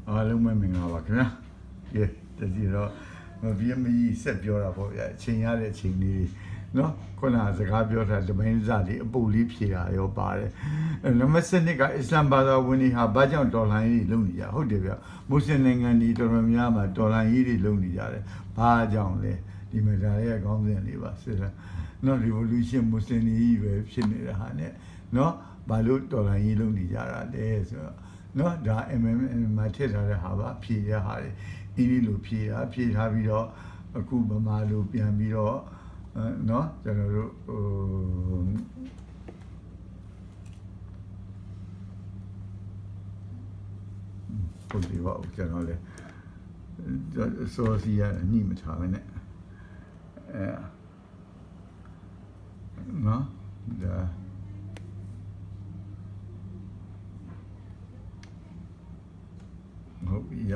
အားလုံးပဲမင်္ဂလာပါခင်ဗျာကဲတတိတော့ဗီယမကြီးဆက်ပြောတာပေါ့ဗျာအချိန်ရတဲ့အချိန်လေးနော်ခုနစကားပြောတာတမင်းစားလေးအပူလေးဖြေတာရောပါတယ်နံပါတ်7ကအစ္စလမ်ဘာသာဝင်တွေဟာဘာကြောင့်တော်လှန်ရေးလုပ်နေကြဟုတ်တယ်ဗျာမွတ်စလင်နိုင်ငံတွေတော်တော်များမှာတော်လှန်ရေးတွေလုပ်နေကြတယ်ဘာကြောင့်လဲဒီမှာဒါရဲ့ခေါင်းစဉ်လေးပါစစ်လားနော် revolution မွတ်စလင်တွေပဲဖြစ်နေတဲ့ဟာနဲ့နော်ဘာလို့တော်လှန်ရေးလုပ်နေကြတာလဲဆိုတော့နော်ဒါ မှာထည့်ထားတဲ့ဟာပါဖြည့်ရဟာလေအင်းလေးလိုဖြည့်ထားပြီးတော့အခုဗမာလိုပြန်ပြီးတော့နော်ကျွန်တော်တို့ဟုတ်ပြီပါကျွန်တော်လေစောစီရညှိမထားပဲနဲ့နော်ဒါဟုတ်ပြီရ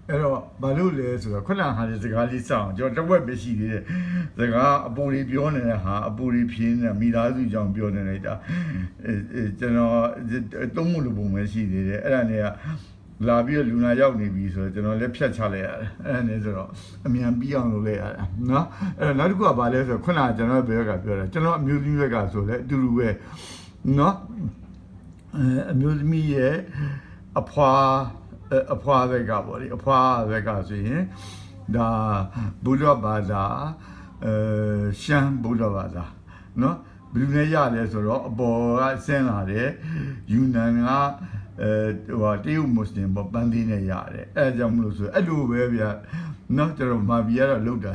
အဲ့တော့ဘာလို့လဲဆိုတော့ခုနဟာဒီစကားလေးစောင့်ကျွန်တော်တဝက်ပဲရှိသေးတယ်စကားအပူတွေပြောနေတဲ့ဟာအပူတွေဖြင်းနေတာမိသားစုကြောင့်ပြောနေလိုက်တာကျွန်တော်သုံးမှုလိုပုံပဲရှိသေးတယ်အဲ့ဒါနဲ့ကလာပြီးတော့လူနာရောက်နေပြီဆိုတော့ကျွန်တော်လည်းဖြတ်ချလိုက်ရတယ်အဲ့ဒါနဲ့ဆိုတော့အမြန်ပြီးအောင်လုပ်လိုက်ရတယ်နော်အဲ့တော့နောက်တစ်ခုကဘာလဲဆိုတော့ခုနကျွန်တော်ဘယ်ကပြောတာကျွန်တော်အမျိုးသမီးဘက်ကဆိုလဲအတူတူပဲနော်အမျိုးသမီးရဲ့အဖွာဘက်ကပေါ့လေအဖွာဘက်ကဆိုရင်ဒါဘုရားဘာသာရှမ်းဘုရားဘာသာနော်ဘယ်လိုလဲရလဲဆိုတော့အပေါ်ကဆင်းလာတဲ့ယူနန်ကဟိုတရုတ်မွတ်စလင်ပေါ့ပန်းသီးနဲ့ရတယ်အဲဒါကြောင့်မလို့ဆိုအဲ့လိုပဲဗျာနော်ကျွန်တော်မာဘီကတော့လောက်တာ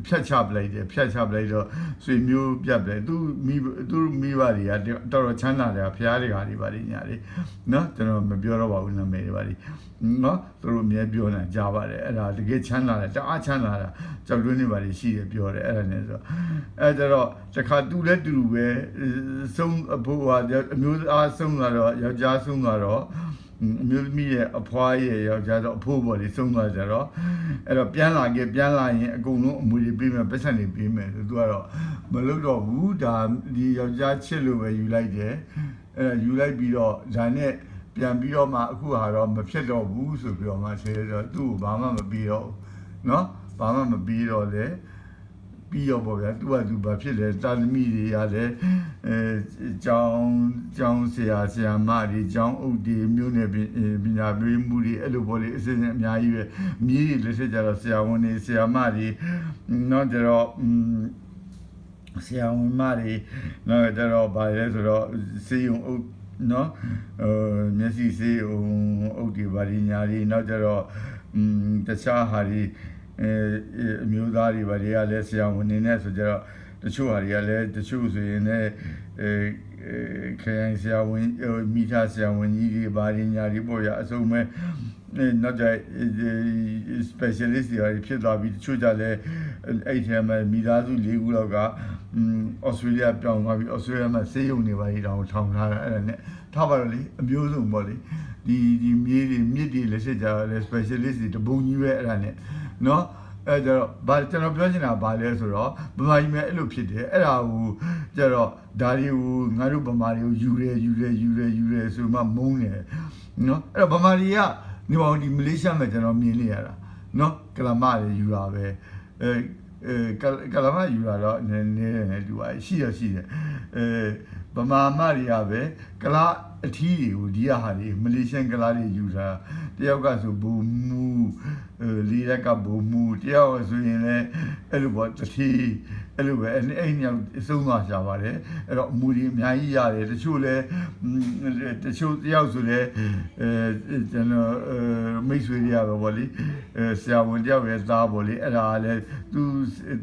ဖြတ်ချပလိုက်တယ်တော့ဆွေမျိုးပြတ်တယ်သူမိဘတွေကတော်တော်ချမ်းသာတယ်ဖျားတွေကတွေပါလိညာလေးနော်ကျွန်တော်မပြောတော့ပါဘူးနာမည်တွေပါလိနော်သူတို့အမြဲပြောနေတာကြားပါတယ်အဲ့ဒါတကယ်ချမ်းသာတယ်တအားချမ်းသာတာကြောက်တွင်းတွေပါလိရှိတယ်ပြောတယ်အဲ့ဒါနဲ့ဆိုအဲ့တော့တခါတူလဲတူပဲဆုံးဖို့ဟာအမျိုးသားဆုံးလာတော့ယောက်ျားဆုံးလာတော့အမျိုးသမီးရဲ့အဖွားရဲ့ယောက်ျားတော့အဖိုးပေါ်လေးဆုံးသွားကြတော့အဲ့တော့ပြန်လာရင်အကုန်လုံးအမွေတွေပေးမယ်ပတ်စံတွေပေးမယ်ဆိုသူကတော့မလုပ်တော့ဘူးဒါဒီယောက်ျားချစ်လို့ပဲယူလိုက်တယ်အဲ့ယူလိုက်ပြီးတော့ဒါနဲ့ပြန်ပြီးတော့မှအခုဟာတော့မဖြစ်တော့ဘူးဆိုပြီးတော့မှဆဲတော့သူ့ကိုဘာမှမပြီးတော့နော်ဘာမှမပြီးတော့လေပြီးတော့ပေါ့ဗျာသူကသူဘာဖြစ်လဲတာသမီတွေကလည်းကျောင်းဆရာမတွေကျောင်းအုပ်တွေမျိုးနယ်ပညာပေးမှုတွေအဲ့လိုပေါ့လေအစစ်အများကြီးပဲမြည်လက်ထက်ကြတော့ဆရာဝန်တွေဆရာမတွေနောက်ကြတော့ဆရာဝန်မတွေနောက်ကြတော့ဗာလဲဆိုတော့စေယုံအုပ်နော်မျက်စိစေယုံအုပ်တွေဗာဒီညာတွေနောက်ကြတော့တခြားဟာတွေအမျိုးသားတွေဗာတွေကလည်းဆရာဝန်နေနဲ့ဆိုကြတော့တချို့ဟာတွေကလည်းတချို့ဆိုရင်လည်းခရိုင်ဆရာဝန်မိသားဆရာဝန်ကြီးတွေဗာတွေညာတွေပေါ့ရအစုံမဲ့နောက်ကြ specialist တွေဖြစ်သွားပြီးတချို့ကြလည်းအဲ့ထဲမှာမိသားစု၄ခုလောက်ကဩစတြေးလျပြောင်းသွားပြီးဩစတြေးလျမှာဆေးရုံတွေပါတောင်ထောင်ထားတာအဲ့ဒါနဲ့ထားပါတော့လေအမျိုးစုံပေါ့လေဒီမြစ်တွေလက်ရှိကြလဲ specialist တွေတပုံကြီးပဲအဲ့ဒါနဲ့နော်အဲ့ကျတော့ကျွန်တော်ပြောချင်တာဘာလဲဆိုတော့ဗမာကြီးများအဲ့လိုဖြစ်တယ်အဲ့ဒါကိုကျတော့ဒါတွေကိုငါတို့ဗမာတွေကိုယူရဲဆိုမှမုန်းတယ်နော်အဲ့တော့ဗမာတွေကနေပေါင်းဒီမလေးရှားမှာကျွန်တော်မြင်နေရတာနော်ကလမတွေယူတာပဲကလမယူတာတော့နည်းတယ်သူကရှိတယ်ဗမာမတွေကပဲကလားအထီးတွေကိုဒီဟာတွေမလေးရှားကလားတွေယူတာတယောက်ကဆိုဘူမူလေးရက်ကဘူမူတယောက်ဆိုရင်လည်းအဲ့လိုပေါ့တထီးအဲ့လိုပဲအဲ့ညောင်အဆုံးသွားရှာပါတယ်အဲ့တော့အမူတွေအများကြီးရတယ်တချို့တယောက်ဆိုလည်းကျွန်တော်မိတ်ဆွေတွေရပဲပေါ့လေဆရာဝန်တယောက်ရဲ့သားပေါ့လေအဲ့ဒါလည်း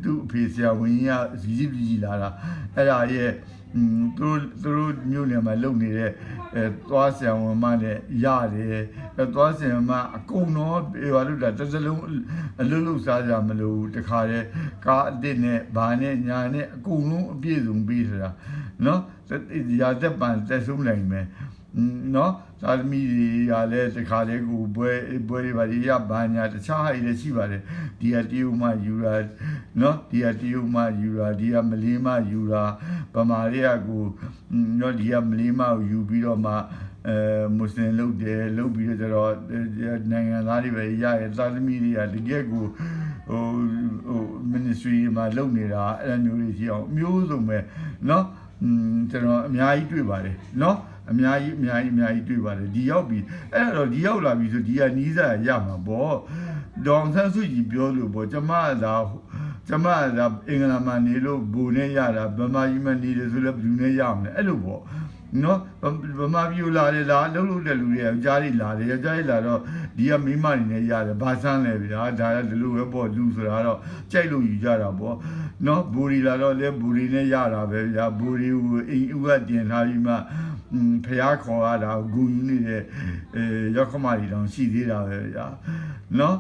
သူ့အဖေဆရာဝန်ကြီးကကြီးလာတာအဲ့ဒါရဲ့သူတို့မျိုးနယ်မှာလုပ်နေတဲ့သွားဆရာဝန်မနဲ့ရတယ်သွားဆရာမအကုန်တော့ဘာလို့လဲတစ်စလုံးအလုပ်စားကြမလို့တခါတည်းကားအစ်နဲ့ဘာနဲ့ညာနဲ့အကုန်လုံးအပြည့်စုံပြီးဆိုတာနော်ရာသက်ပန်တက်ဆုံးနိုင်မယ်နော်သာသမီတွေကလည်းတခါတည်းကိုဘွဲတွေပါရဘာညာတခြားဟာတွေလည်းရှိပါတယ်ဒီကတရုတ်မှယူတာနော်ဒီကတရုတ်မှယူတာဒီကမလေးမှယူတာဗမာတွေကကိုနော်ဒီကမလေးမှယူပြီးတော့မှ မွတ်စလင်လုပ်တယ်လုပ်ပြီးတော့ကျတော့နိုင်ငံသားတွေပဲရရသားသမီးတွေကတကယ်ကိုministry မှာလုပ်နေတာအဲ့လိုမျိုးတွေရှိအောင်မျိုးစုံပဲเนาะကျွန်တော်အများကြီးတွေ့ပါတယ်เนาะအများကြီးတွေ့ပါတယ်ဒီရောက်ပြီအဲ့တော့ဒီရောက်လာပြီဆိုဒီကနီးစပ်ရမှာပေါ့ဒေါန်ဆန်းစုကြည်ပြောလို့ပေါ့ကျမသာအင်္ဂလာမှာနေလို့ဘူနဲ့ရတာဗမာကြီးမနေတယ်ဆိုလည်းဘူးနဲ့ရမလဲအဲ့လိုပေါ့နော်ဗမာပြည်လာတယ်လားလှုပ်တဲ့လူတွေယောက်ျားတွေလာတယ်ယောက်ျားတွေလာတော့ဒီကမိန်းမတွေနဲ့ရတယ်ဘာဆန်းလဲဗျာဒါကဒီလိုပဲပေါ့လူဆိုတာတော့ကြိုက်လို့ယူကြတာပေါ့နော်ဘူရီလာတော့လဲဘူရီနဲ့ရတာပဲဗျာဘူရီကိုအိမ်ဥကတင်ထားပြီးမှဖျားခေါ်ရတာဂူယူနေတဲ့ရောက်ခမတွေတောင်ရှိသေးတာပဲဗျာနော်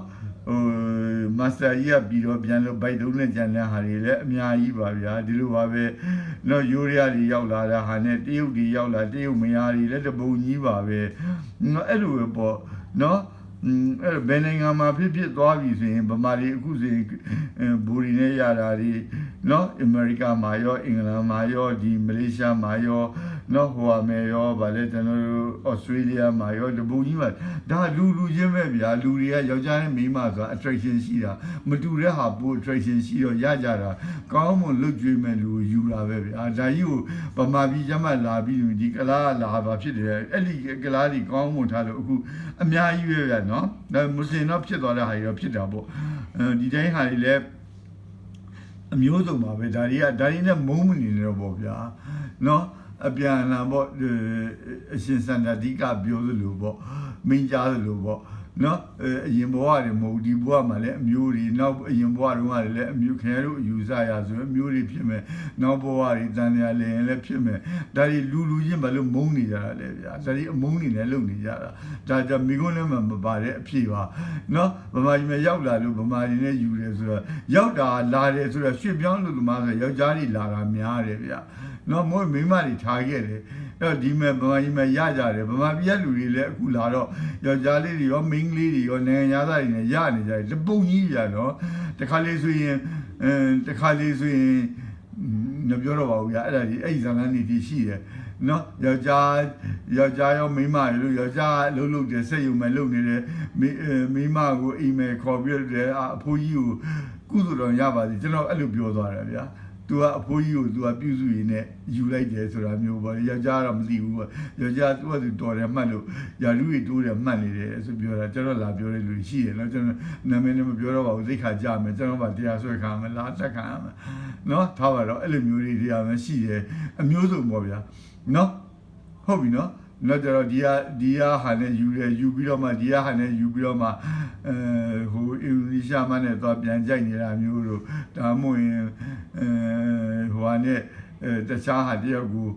မစတာကြီးကပြီးတော့ပြန်လို့ဘိုက်တုံးနဲ့ကြံတဲ့ဟာတွေလည်းအများကြီးပါဗျာဒီလိုပါပဲနော်ယူရီးယားတွေရောက်လာတဲ့ဟာနဲ့တရုတ်တွေရောက်လာတရုတ်မယားတွေလည်းတပုံကြီးပါပဲနော်အဲ့လိုပဲပေါ့နော်အဲ့ဘယ်နိုင်ငံမှာဖြစ်သွားပြီဆိုရင်ဗမာတွေအခုဆိုရင်ဘူရီနဲ့ရတာတွေနော်အမေရိကမှာရောအင်္ဂလန်မှာရောဒီမလေးရှားမှာရောနော်ဟိုအမေရောဗာလေကျွန်တော်တို့ဩစတြေးလျမှာရောတပုံကြီးမှာဒါလူချင်းပဲဗျာလူတွေကယောက်ျားနဲ့မိန်းမဆိုတာ attraction ရှိတာမတူတဲ့ဟာပို attraction ရှိတော့ရကြတာကောင်းမွန်လွတ်ကျွေးမဲ့လူကိုယူတာပဲဗျာဒါကြီးကိုဗမာပြည်ကျမှလာပြီးဒီကလားလာပါဖြစ်တယ်အဲ့ဒီကလားကြီးကောင်းမွန်ထားလို့အခုအများကြီးပဲဗျာနော်ဒါမွတ်စလင်တော့ဖြစ်သွားတဲ့ဟာတွေတော့ဖြစ်တာပေါ့ဒီတိုင်းဟာတွေလည်းအမျိုးစုံပါပဲဒါတွေနဲ့မုန်းမနေတော့ပေါ့ဗျာနော်အပြန်လာပေါ့အရှင်စန္ဒတိကပြောသလိုပေါ့မင်းကြားသလိုပေါ့နော်အရင်ဘဝတွေမဟုတ်ဒီဘဝမှာလည်းအမျိုးတွေနောက်အရင်ဘဝတုန်းကလည်းအမျိုးခင်ဗျားတို့အယူဆရဆိုအမျိုးတွေဖြစ်မယ်နောက်ဘဝတွေတန်ရာလည်းဖြစ်မယ်ဒါတွေလူချင်းဘာလို့မုန်းနေကြတာလဲဗျာဒါတွေအမုန်းနေနဲ့လုပ်နေကြတာဒါကြောင့်မိကုန်းလည်းမပါတဲ့အဖြစ်ပါနော်ဗမာကြီးမရောက်လာလို့ဗမာကြီးနဲ့ယူတယ်ဆိုတော့ရောက်တာလာတယ်ဆိုတော့ရွှေ့ပြောင်းလို့ဒီမှာဆိုယောက်ျားတွေလာတာများတယ်ဗျာနော်မို့မိန်းမတွေထားခဲ့တယ်အဲ့တော့ဒီမဲ့ဗမာကြီးမရကြတယ်ဗမာပြည်လူတွေလည်းအခုလာတော့ယောက်ျားလေးတွေရောမိန်းကလေးတွေရောနိုင်ငံသားတွေနဲ့ရနေကြတယ်တပုံကြီးပြနော်တခါလေးဆိုရင်မပြောတော့ပါဘူးဗျာအဲ့ဒါဒီအဲ့ဇာလန်နေတီရှိတယ်နော်ယောက်ျားရောမိန်းမတွေလို့ယောက်ျားလှုပ်တယ်စက်ယုံမဲ့လှုပ်နေတယ်မိန်းမကိုအိမ်မဲ့ခေါ်ပြီးတယ်အဖိုးကြီးကိုကုသိုလ်တော်ရပါစေကျွန်တော်အဲ့လိုပြောသွားတယ်ဗျာသူကအဖိုးကြီးကိုသူကပြုစုရင်းနဲ့ယူလိုက်တယ်ဆိုတာမျိုးပေါ့ယောက်ျားတော့မသိဘူးပေါ့ယောက်ျားသူကသူတော်တယ်မှတ်လို့ယာလူတွေတိုးတယ်မှတ်နေတယ်ဆိုပြောတာကျွန်တော်လာပြောတဲ့လူရှိတယ်နော်ကျွန်တော်နာမည်နဲ့မပြောတော့ပါဘူးသိခါကြမယ်ကျွန်တော်ကတရားဆွဲခံမယ်လားတက်ခံရမယ်နော်ထားပါတော့အဲ့လိုမျိုးတွေတရားမှရှိတယ်အမျိုးစုံပေါ့ဗျာနော်ဟုတ်ပြီနော်နောက်ကြတော့ဒီဟာနဲ့ယူပြီးတော့မှဒီဟာနဲ့ယူပြီးတော့မှဟိုအင်ဒိုနီးရှားမှနဲ့တော့ပြန်ကြိုက်နေတာမျိုးတို့ဒါမှမဟုတ်ရင်ဟိုဟာနဲ့တခြားဟာတယောက်ကို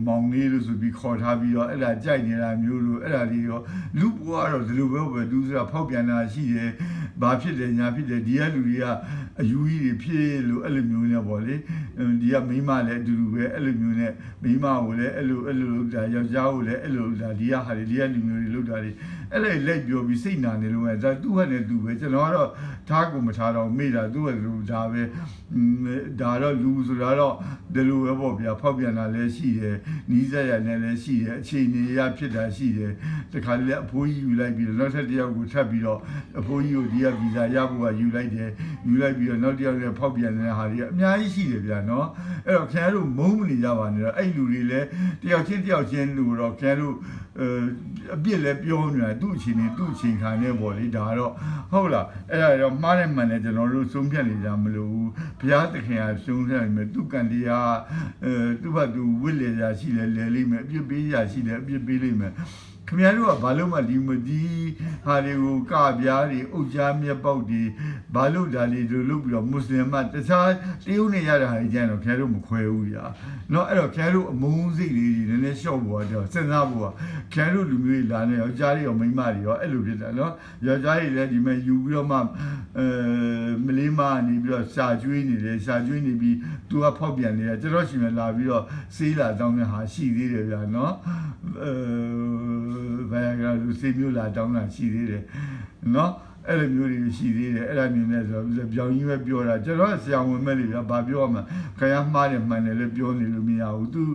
မောင်လေးလို့ဆိုပြီးခေါ်ထားပြီးတော့အဲ့ဒါကြိုက်နေတာမျိုးလို့အဲ့ဒါတွေရောလူဘွားတော့ဒီလိုပဲသူဆိုတာဖောက်ပြန်တာရှိတယ်ဘာဖြစ်တယ်ညာဖြစ်တယ်ဒီကလူတွေကအယူကြီးတွေဖြစ်လို့အဲ့လိုမျိုးနဲ့ပေါ့လေဒီကမိန်းမလည်းအတူတူပဲအဲ့လိုမျိုးနဲ့မိန်းမကိုလည်းအဲ့လိုလုပ်တာယောက်ျားကိုလည်းအဲ့လိုလုပ်တာဒီကဟာတွေဒီကလူမျိုးတွေလုပ်တာတွေအဲ့လေလက်ပြောပြီးစိတ်နာနေလို့ပဲဒါသူ့ဟဲ့နဲ့သူပဲကျွန်တော်ကတော့ထားကိုမထားတော့မိတာသူ့ဟဲ့လူဒါပဲဒါတော့လူဆိုတာတော့ဒီလိုပဲပေါ့ဗျာဖောက်ပြန်တာလည်းရှိတယ်နီးစပ်ရနဲ့လည်းရှိတယ်အခြေအနေရဖြစ်တာရှိတယ်တခါလေအဖိုးကြီးယူလိုက်ပြီးတော့နောက်ထပ်တစ်ယောက်ကိုထပ်ပြီးတော့အဖိုးကြီးကိုဒီကဗီဇာရဖို့ကယူလိုက်တယ်ယူလိုက်ပြီးတော့နောက်တစ်ယောက်လည်းဖောက်ပြန်နေတဲ့ဟာတွေအများကြီးရှိတယ်ဗျာနော်အဲ့တော့ခင်ဗျားတို့မုန်းမနေကြပါနဲ့တော့အဲ့လူတွေလည်းတယောက်ချင်းလူတော့ခင်ဗျားတို့အပြစ်လည်းပြောနေတာသူ့အချိန်နဲ့သူ့အချိန်ခံနေပေါ့လေဒါတော့ဟုတ်လားအဲ့ဒါတော့မှားတဲ့မှန်တယ်ကျွန်တော်တို့ဆုံးဖြတ်နေကြမလို့ဘုရားသခင်ကဆုံးဖြတ်နေမယ်သူကံတရားသူ့ဘသူဝိလေရာရှိလဲလဲလိမ့်မယ်အပြစ်ပေးရာရှိလဲအပြစ်ပေးလိမ့်မယ်ခင်ဗျားတို့ကဘာလို့မှဒီဟာတွေကိုကပြားတွေအုတ်ကြားမြက်ပေါက်တွေဘာလို့ဒါလေးတို့လုပ်ပြီးတော့မွတ်စလင်မတခြားတရုတ်နေရတာဟာကြရင်တော့ခင်ဗျားတို့မခွဲဘူးညာเนาะအဲ့တော့ခင်ဗျားတို့အမုန်းစိတ်လေးတွေနည်းနည်းရှော့ပေါ်တော့စဉ်းစားဖို့ကခင်ဗျားတို့လူမျိုးတွေလာနေယောက်ျားတွေရောမိန်းမတွေရောအဲ့လိုဖြစ်တာเนาะယောက်ျားတွေလည်းဒီမဲ့ယူပြီးတော့မှမလေးမနေပြီးတော့ရှာကျွေးနေတယ်ရှာကျွေးနေပြီးသူကဖောက်ပြန်နေတာကျွန်တော်ရှင်မလာပြီးတော့စေးလာတောင်းတဲ့ဟာရှိသေးတယ်ဗျာเนาะဘာကလူစေးမျိုးလာတောင်းတာရှိသေးတယ်เนาะအဲ့လိုမျိုးတွေရှိသေးတယ်အဲ့ဒါမျိုးနဲ့ဆိုတော့ပြောင်းကြီးပဲပြောတာကျွန်တော်ဆရာဝန်မဲ့လေဗျာဘာပြောရမှာခရမ်းမှားတယ်မှန်တယ်လည်းပြောနေလို့မရဘူး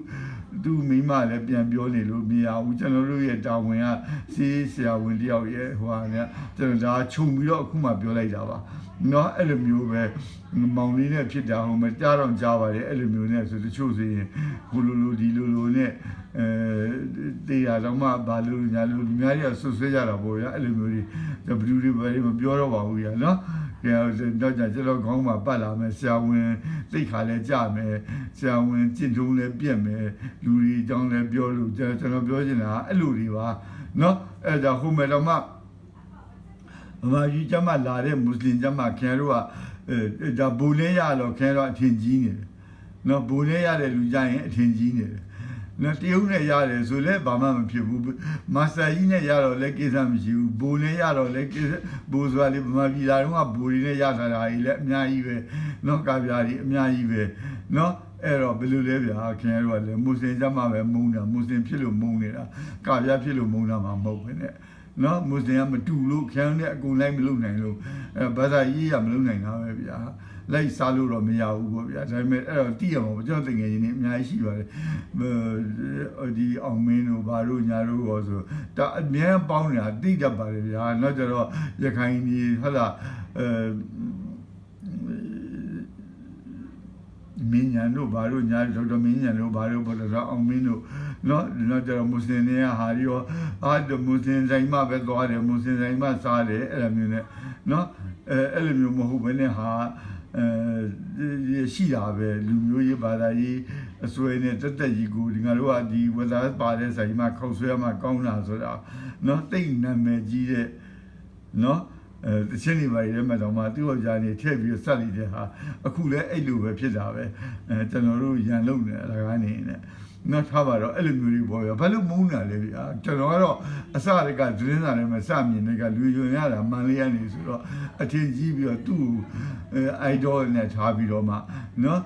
သူမိမလည်းပြန်ပြောနေလို့မရဘူးကျွန်တော်တို့ရဲ့တာဝန်ကစီးဆရာဝန်တယောက်ရဲ့ဟိုဟာเนี่ยကျွန်တော်ဒါခြုံပြီးတော့အခုမှပြောလိုက်တာပါနော်အဲ့လိုမျိုးပဲမောင်လေးနဲ့ဖြစ်တာဟိုမကြားတော့ကြားပါတယ်အဲ့လိုမျိုးနဲ့ဆိုတချို့ဆိုရင်ဟိုလိုဒီလိုနဲ့တေးရတော့မှဘာလို့ညာလို့လူများကြီးဆွဆွဲကြတာပေါ့ဗျာအဲ့လိုမျိုးတွေဘယ်သူတွေပဲမပြောတော့ပါဘူးညာနော်တော့ကျွန်တော်ခေါင်းမှာပတ်လာမယ်ဆရာဝန်သိခါလဲကြမယ်ဆရာဝန်ကျင့်ထုံးလဲပြက်မယ်လူတွေအကြောင်းလဲပြောလို့ကျွန်တော်ပြောချင်တာအဲ့လိုတွေပါနော်အဲ့ဒါဟိုမဲ့တော့မှဘာကြီးကျမလာတဲ့မွတ်စလင်ကျမခင်တို့ကဒါဘူလဲရတော့ခင်တို့အထင်ကြီးနေတယ်နော်ဘူလဲရတဲ့လူကြရင်အထင်ကြီးနေတယ်နော်တရုတ်နဲ့ရတယ်ဆိုလဲဘာမှမဖြစ်ဘူးမာစတာကြီးနဲ့ရတော့လဲကိစ္စမရှိဘူးဘူနဲ့ရတော့လဲဘူဆိုတာလေဗမာပြည်သားတို့ကဘူတွေနဲ့ရထားတာကြီးလဲအများကြီးပဲနော်ကာပြားကြီးအများကြီးပဲနော်အဲ့တော့ဘယ်လိုလဲဗျာခင်ဗျားတို့ကလည်းမွတ်စလင်ကျမပဲမုန်းတာမွတ်စလင်ဖြစ်လို့မုန်းနေတာကာပြားဖြစ်လို့မုန်းတာမှမဟုတ်ပဲနဲ့နော်မွတ်စလင်ကမတူလို့ခင်ဗျားနဲ့အကုန်လိုက်မလုပ်နိုင်လို့ဘာသာရေးရမလုပ်နိုင်တာပဲဗျာလိုက်စားလို့တော့မရဘူးပေါ့ဗျာဒါပေမဲ့အဲ့တော့တိရမှာပေါ့ကျွန်တော်တကယ်ချင်းနေအများကြီးရှိပါတယ်ဒီအောင်မင်းတို့ဘာတို့ညာတို့ရောဆိုဒါအများပေါင်းနေတာတိတတ်ပါတယ်ဗျာနောက်ကြတော့ရခိုင်ကြီးဟုတ်လားမင်းညာတို့ဘာတို့ညာဒေါက်တာမင်းညာတို့ဘာတို့ပေါ်တော့အောင်မင်းတို့နော်ကျတော့မွတ်စလင်တွေကဟာရောမွတ်စလင်ဆိုင်မှပဲသွားတယ်မွတ်စလင်ဆိုင်မှစားတယ်အဲ့လိုမျိုးနဲ့နော်အဲ့လိုမျိုးမဟုတ်ဘဲနဲ့ဟာရှိတာပဲလူမျိုးရေးဘာသာရေးအစွဲနဲ့တက်ကြီးကိုဒီငါတို့ကဒီဝဇာပါတဲ့ဆိုင်မှာခောက်ဆွဲမှာကောင်းတာဆိုတာနော်တိတ်နာမည်ကြီးတဲ့နော်တချင်းနေပါရဲ့မှာတော့မှသူ့ယောက်ျားနေထည့်ပြီးဆက်လိုက်တဲ့ဟာအခုလည်းအဲ့လိုပဲဖြစ်တာပဲကျွန်တော်တို့ရန်လုံနေအလကားနေနဲ့နော်ထားပါတော့အဲ့လိုမျိုးတွေပေါ်ရဘာလို့မုန်းတာလဲဗျာကျွန်တော်ကတော့အစရကဒင်းစာထဲမှာစမြင်တဲ့ကလူယွန်ရတာမှန်လေးရနေဆိုတော့အထင်ကြီးပြီးတော့သူ့အိုက်ဒေါနဲ့ထားပြီးတော့မှနော်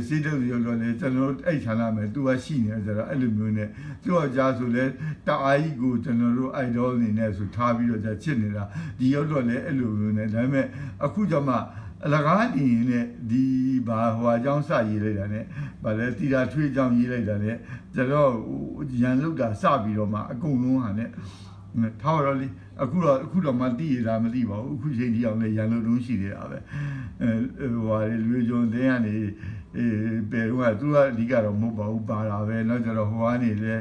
စိတ်တူရောလေကျွန်တော်အဲ့ချာလာမယ်သူကရှိနေကြတော့အဲ့လိုမျိုးနဲ့သူ့ယောက်ျားဆိုလဲတအားကြီးကိုကျွန်တော်တို့အိုက်ဒေါအနေနဲ့ဆိုထားပြီးတော့ချစ်နေတာဒီရောက်တော့လေအဲ့လိုမျိုးနဲ့ဒါပေမဲ့အခုကျမှအလကားနေနဲ့ဒီဘာဟိုအကြောင်းစရေးလိုက်တာနဲ့ဗာလဲတီတာထွေးအကြောင်းရေးလိုက်တာနဲ့ကျွန်တော်ရန်လုတ်တာစပြီးတော့မှအကုန်လုံးဟာနဲ့ထားတော့လေအခုတော့မသိရတာမသိပါဘူးအခုချိန်ကြီးအောင်လဲရန်လုတ်တုံးရှိနေတာပဲဟိုလူကျွန်းတင်းကနေဘယ်တော့ကသူကအဓိကတော့မဟုတ်ပါဘူးပါတာပဲเนาะကျတော့ဟိုကနေလဲ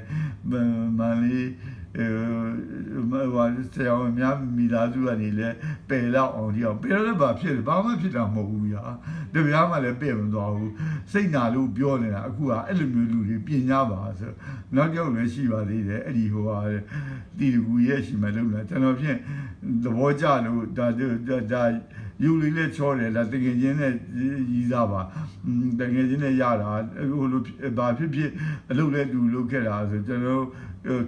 မန်လေးဟိုဆရာဝန်များမိသားစုကနေလဲပယ်တော့အောင်ဒီအောင်ပယ်တော့ဘာဖြစ်လဲဘာမှဖြစ်တာမဟုတ်ဘူးညာတပြားမှလည်းပယ်မသွားဘူးစိတ်နာလို့ပြောနေတာအခုကအဲ့လိုမျိုးလူတွေပြင်ကြပါဆိုနောက်ကြောက်လည်းရှိပါသေးတယ်အဲ့ဒီဟိုဟာတီတကူရဲ့ရှိမှလုံးလာကျွန်တော်ဖြင့်သဘောကျလို့ဒါယူလေးနဲ့ချောတယ်လားတကယ်ချင်းနဲ့ရည်စားပါတကယ်ချင်းနဲ့ရတာဟိုလိုဘာဖြစ်အလုပ်လဲတူလုပ်ခဲ့တာဆိုကျွန်တော်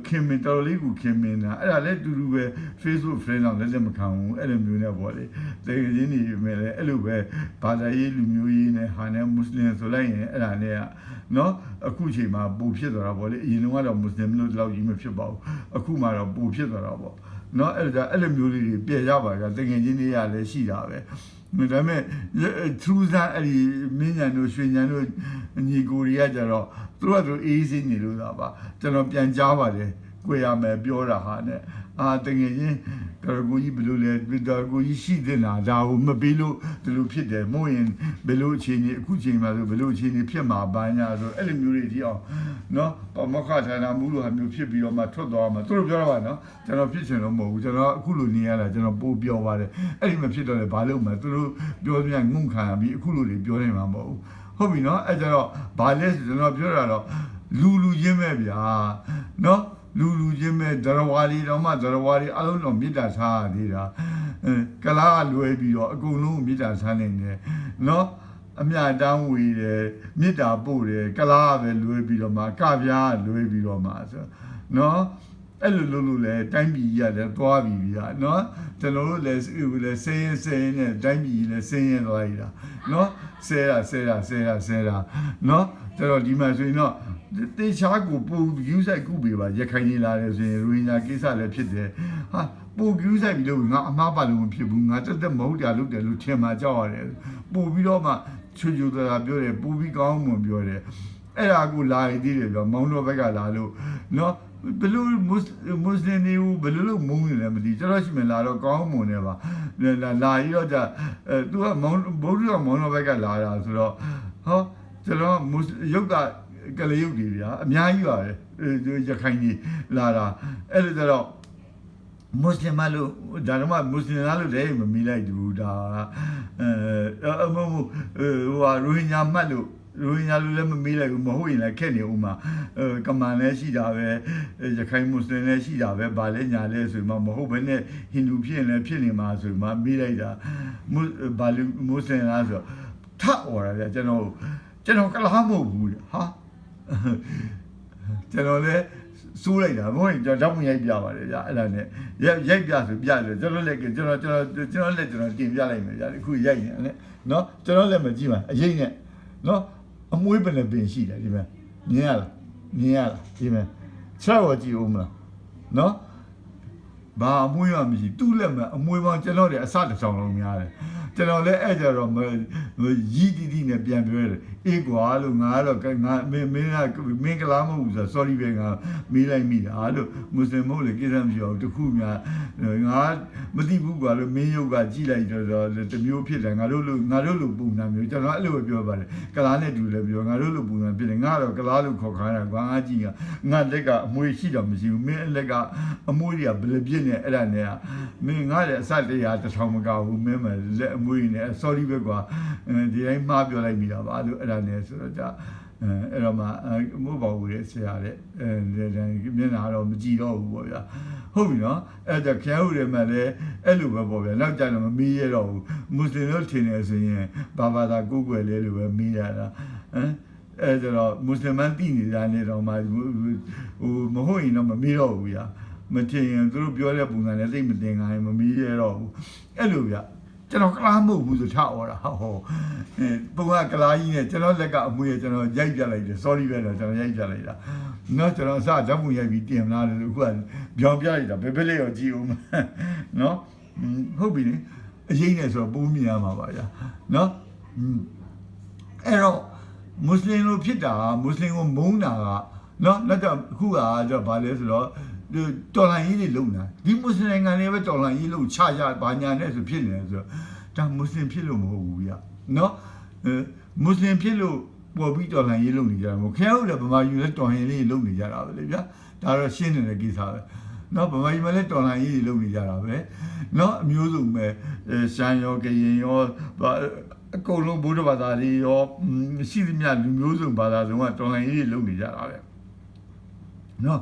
ခင်မင်တော်လေးကိုခင်မင်တာအဲ့ဒါလည်းတူတူပဲ Facebook friend တော့လက်မခံဘူးအဲ့လိုမျိုးနဲ့ပေါ့လေတကယ်ချင်းနေမယ်လေအဲ့လိုပဲဘာသာရေးလူမျိုးရေးနဲ့ဟာနဲ့မွတ်စလင်ဆိုလိုက်ရင်အဲ့ဒါနဲ့ကနော်အခုချိန်မှာပူဖြစ်သွားတာပေါ့လေအရင်ကတော့မွတ်စလင်မျိုးလောက်ကြီးမဖြစ်ပါဘူးအခုမှတော့ပူဖြစ်သွားတာပေါ့နော်အဲ့လိုမျိုးလေးတွေပြည့်ရပါကြတကယ်ချင်းတွေကလည်းရှိတာပဲဒါပေမဲ့ထူးဆန်းအဲ့ဒီမင်းညာတို့ရွှေညာတို့ညီကိုတွေကကြတော့သူတို့ကသူအေးစိနေလို့သာပါကျွန်တော်ပြန်ကြားပါတယ်ကိုရမယ်ပြောတာဟာနဲ့တကယ်ချင်းတော်ကိုကြီးဘယ်လိုလဲတော်ကိုကြီးရှိတဲ့နာဒါကိုမပေးလို့ဒီလိုဖြစ်တယ်မို့ရင်ဘယ်လိုအခြေအနေအခုချိန်မှာဆိုဘယ်လိုအခြေအနေဖြစ်မှာဘာညာဆိုအဲ့လိုမျိုးတွေဒီအောင်နော်ပမခဌာနမှုလို့ဟာမျိုးဖြစ်ပြီးတော့မှထွက်သွားမှာသူတို့ပြောတော့ပါနော်ကျွန်တော်ဖြစ်ချင်လို့မဟုတ်ဘူးကျွန်တော်အခုလိုနေရတာကျွန်တော်ပို့ပြောပါတယ်အဲ့ဒီမဖြစ်တော့လေဘာလို့မှသူတို့ပြောပြန်ငုံခံပြီးအခုလိုတွေပြောနေမှာမဟုတ်ဘူးဟုတ်ပြီနော်အဲ့ကြတော့ဘာလဲဆိုကျွန်တော်ပြောတာတော့လူချင်းပဲဗျာနော်လူချင်းမဲ့ဒရဝါရီတော့မှဒရဝါရီအလုံးလုံးမေတ္တာထားရသေးတာကလားလွယ်ပြီးတော့အကုန်လုံးမေတ္တာထားနေတယ်နော်အမြတ်တမ်းဝေတယ်မေတ္တာပို့တယ်ကလားပဲလွယ်ပြီးတော့မှကပြားလွယ်ပြီးတော့မှဆိုနော်အဲ့လိုလို့လဲတိုင်းပြည်ကြီးရတယ်သွားပြီဗျာနော်ကျွန်တော်တို့လည်းဆင်းရဲနဲ့တိုင်းပြည်ကြီးလည်းဆင်းရဲသွားရတာနော်ဆဲတာနော်ကျွန်တော်ဒီမှာဆိုရင်တော့တေချာကိုပူယူဆိုင်ကုပေးပါရခိုင်နေလာတယ်ဆိုရင်ရိုဟင်ဂျာကိစ္စလည်းဖြစ်တယ်ဟာပူယူဆိုင်ပြီးလို့ငါအမှားပါလို့မဖြစ်ဘူးငါတက်မဟုတ်တာလုပ်တယ်လို့ထင်မှကြောက်ရတယ်ပူပြီးတော့မှချွတ်ချွတ်တာပြောတယ်ပူပြီးကောင်းမှပြောတယ် အဲ့ဒါကိုလာရည်သေးတယ်ပြောမောင်တော်ဘက်ကလာလို့နော်ဘယ်လိုမွတ်စလင်တွေဘယ်လိုမုန်းနေလဲမသိကျွန်တော်ရှိမှလာတော့ကောင်းမွန်နေပါလာရတော့သူကမောင်ဘုရားမောင်တော်ဘက်ကလာတာဆိုတော့ဟောကျွန်တော်ရုပ်ကလေးရုပ်တွေဗျာအများကြီးပါပဲရခိုင်ကြီးလာတာအဲ့လိုဆိုတော့မွတ်စလင်မလို့ဒါတော့မွတ်စလင်လားလို့လည်းမမီးလိုက်ဘူးဒါအမဟိုရိုဟင်ဂျာမတ်လို့ရိုဟင်ဂျာလူလည်းမမေးလိုက်ဘူးမဟုတ်ရင်လည်းခက်နေဦးမှာကမန်လည်းရှိတာပဲရခိုင်မွတ်စလင်လည်းရှိတာပဲဗာလဲညာလဲဆိုမှမဟုတ်ဘဲနဲ့ဟိန္ဒူဖြစ်ရင်လည်းဖြစ်နေမှာဆိုမှမေးလိုက်တာဗာလူမွတ်စလင်လားဆိုတော့ထအော်ရဗျကျွန်တော်ကလားမဟုတ်ဘူးဟာကျွန်တော်လည်းစိုးလိုက်တာမဟုတ်ရင်ကျွန်တော်ဓာတ်ပုံရိုက်ပြပါတယ်ဗျအဲ့ဒါနဲ့ရိုက်ပြဆိုပြတယ်ကျွန်တော်လည်းတင်ပြလိုက်မယ်ဗျအခုရိုက်နေတယ်နော်ကျွန်တော်လည်းမကြည့်ပါအရေးနဲ့နော်အမွေးပင်လည်းပင်ရှိတယ်ဒီမဲ့မြင်ရလားဒီမဲ့ချက်ဝကြည့်ဦးမလားနော်ဘာအမွေးမှမရှိသူ့လက်မှာအမွေးပေါင်းကျွန်တော်တွေအစတစ်ဆောင်လုံးများတယ်ကျွန်တော်လည်းအဲ့ကြတော့ရီးတီနဲ့ပြန်ပြောတယ်အေးကွာလို့ငါတော့ငါမင်းကလားမဟုတ်ဘူးဆို sorry ပဲငါမေးလိုက်မိတာလို့မွတ်စလင်မဟုတ်လေကိစ္စမရှိအောင်တခုများငါမသိဘူးကွာလို့မင်းရုပ်ကကြည့်လိုက်တော့တမျိုးဖြစ်တယ်ငါတို့လိုပုံစံမျိုးကျွန်တော်အဲ့လိုပဲပြောပါတယ်ကလားနဲ့တူလည်းပြောငါတို့လိုပုံစံဖြစ်တယ်ငါတော့ကလားလို့ခေါ်ခိုင်းတာကွာငါကြည့်ငါလက်ကအမွေးရှိတော့မရှိဘူးမင်းလက်ကအမွေးတွေကဘယ်လိုပြည့်နေအဲ့ဒါနဲ့မင်းငါလည်းအစတရားတစ်ထောင်မကဘူးမင်းမလက်အမွေးနဲ့ sorry ပဲကွာဒီတိုင်းမှားပြောလိုက်မိတာပါလို့အဲ့ဒါနဲ့ဆိုတော့အဲ့တော့မှမို့ပါဘူးလေဆရာတဲ့မျက်နှာတော့မကြည့်တော့ဘူးပေါ့ဗျာဟုတ်ပြီနော်အဲ့ဒါခရဟုတ်တယ်မှလည်းအဲ့လိုပဲပေါ့ဗျာနောက်ကြတော့မမေးရတော့ဘူးမွတ်စလင်တို့ထင်နေဆိုရင်ဘာသာကိုယ်ွယ်လေးလိုပဲမေးရတာအဲ့တော့မွတ်စလင်မန်တည်နေတာနဲ့တော့မှမဟုတ်ရင်တော့မမေးတော့ဘူးဗျာမထင်ရင်သူတို့ပြောတဲ့ပုံစံနဲ့သိမတင်ခိုင်းမမေးရတော့ဘူးအဲ့လိုဗျာကျွန်တော်ကလားမဟုတ်ဘူးဆိုထအော်တာဟောပုံကကလားကြီးနဲ့ကျွန်တော်လက်ကအမွေးကျွန်တော်ရိုက်ပြလိုက်တယ် sorry ပဲတော့ကျွန်တော်ရိုက်ပြလိုက်တာနော်ကျွန်တော်အစဓာတ်ပုံရိုက်ပြီးတင်လာတယ်အခုကပြောင်းပြလိုက်တာဘယ်လေးရောကြည့်ဦးနော်ဟုတ်ပြီလေအရေးနဲ့ဆိုတော့ပုံမြင်ရမှာပါဗျာနော်အဲ့တော့မွတ်စလင်လိုဖြစ်တာမွတ်စလင်ကိုမုန်းတာကနော်လက်တော့အခုကကျတော့ဗာလဲဆိုတော့တော်လိုင်းကြီးတွေလုံတာဒီမွတ်စလင်နိုင်ငံတွေပဲတော်လိုင်းကြီးလုံချဘာညာနဲ့ဆိုဖြစ်နေတယ်ဆိုတော့ဒါမွတ်စလင်ဖြစ်လို့မဟုတ်ဘူးဗျာနော်မွတ်စလင်ဖြစ်လို့ပေါ်ပြီးတော်လိုင်းကြီးလုံနေကြတာမဟုတ်ခင်ဗျားတို့လည်းဗမာယူလည်းတော်ရင်လေးလုံနေကြတာပဲလေဗျာဒါတော့ရှင်းနေတဲ့ကိစ္စပဲနော်ဗမာယူလည်းတော်လိုင်းကြီးလုံနေကြတာပဲနော်အမျိုးစုံပဲရှမ်းရောကရင်ရောအကုန်လုံးဗုဒ္ဓဘာသာတွေရောရှိသမျှလူမျိုးစုံဘာသာစုံကတော်လိုင်းကြီးလုံနေကြတာပဲနော်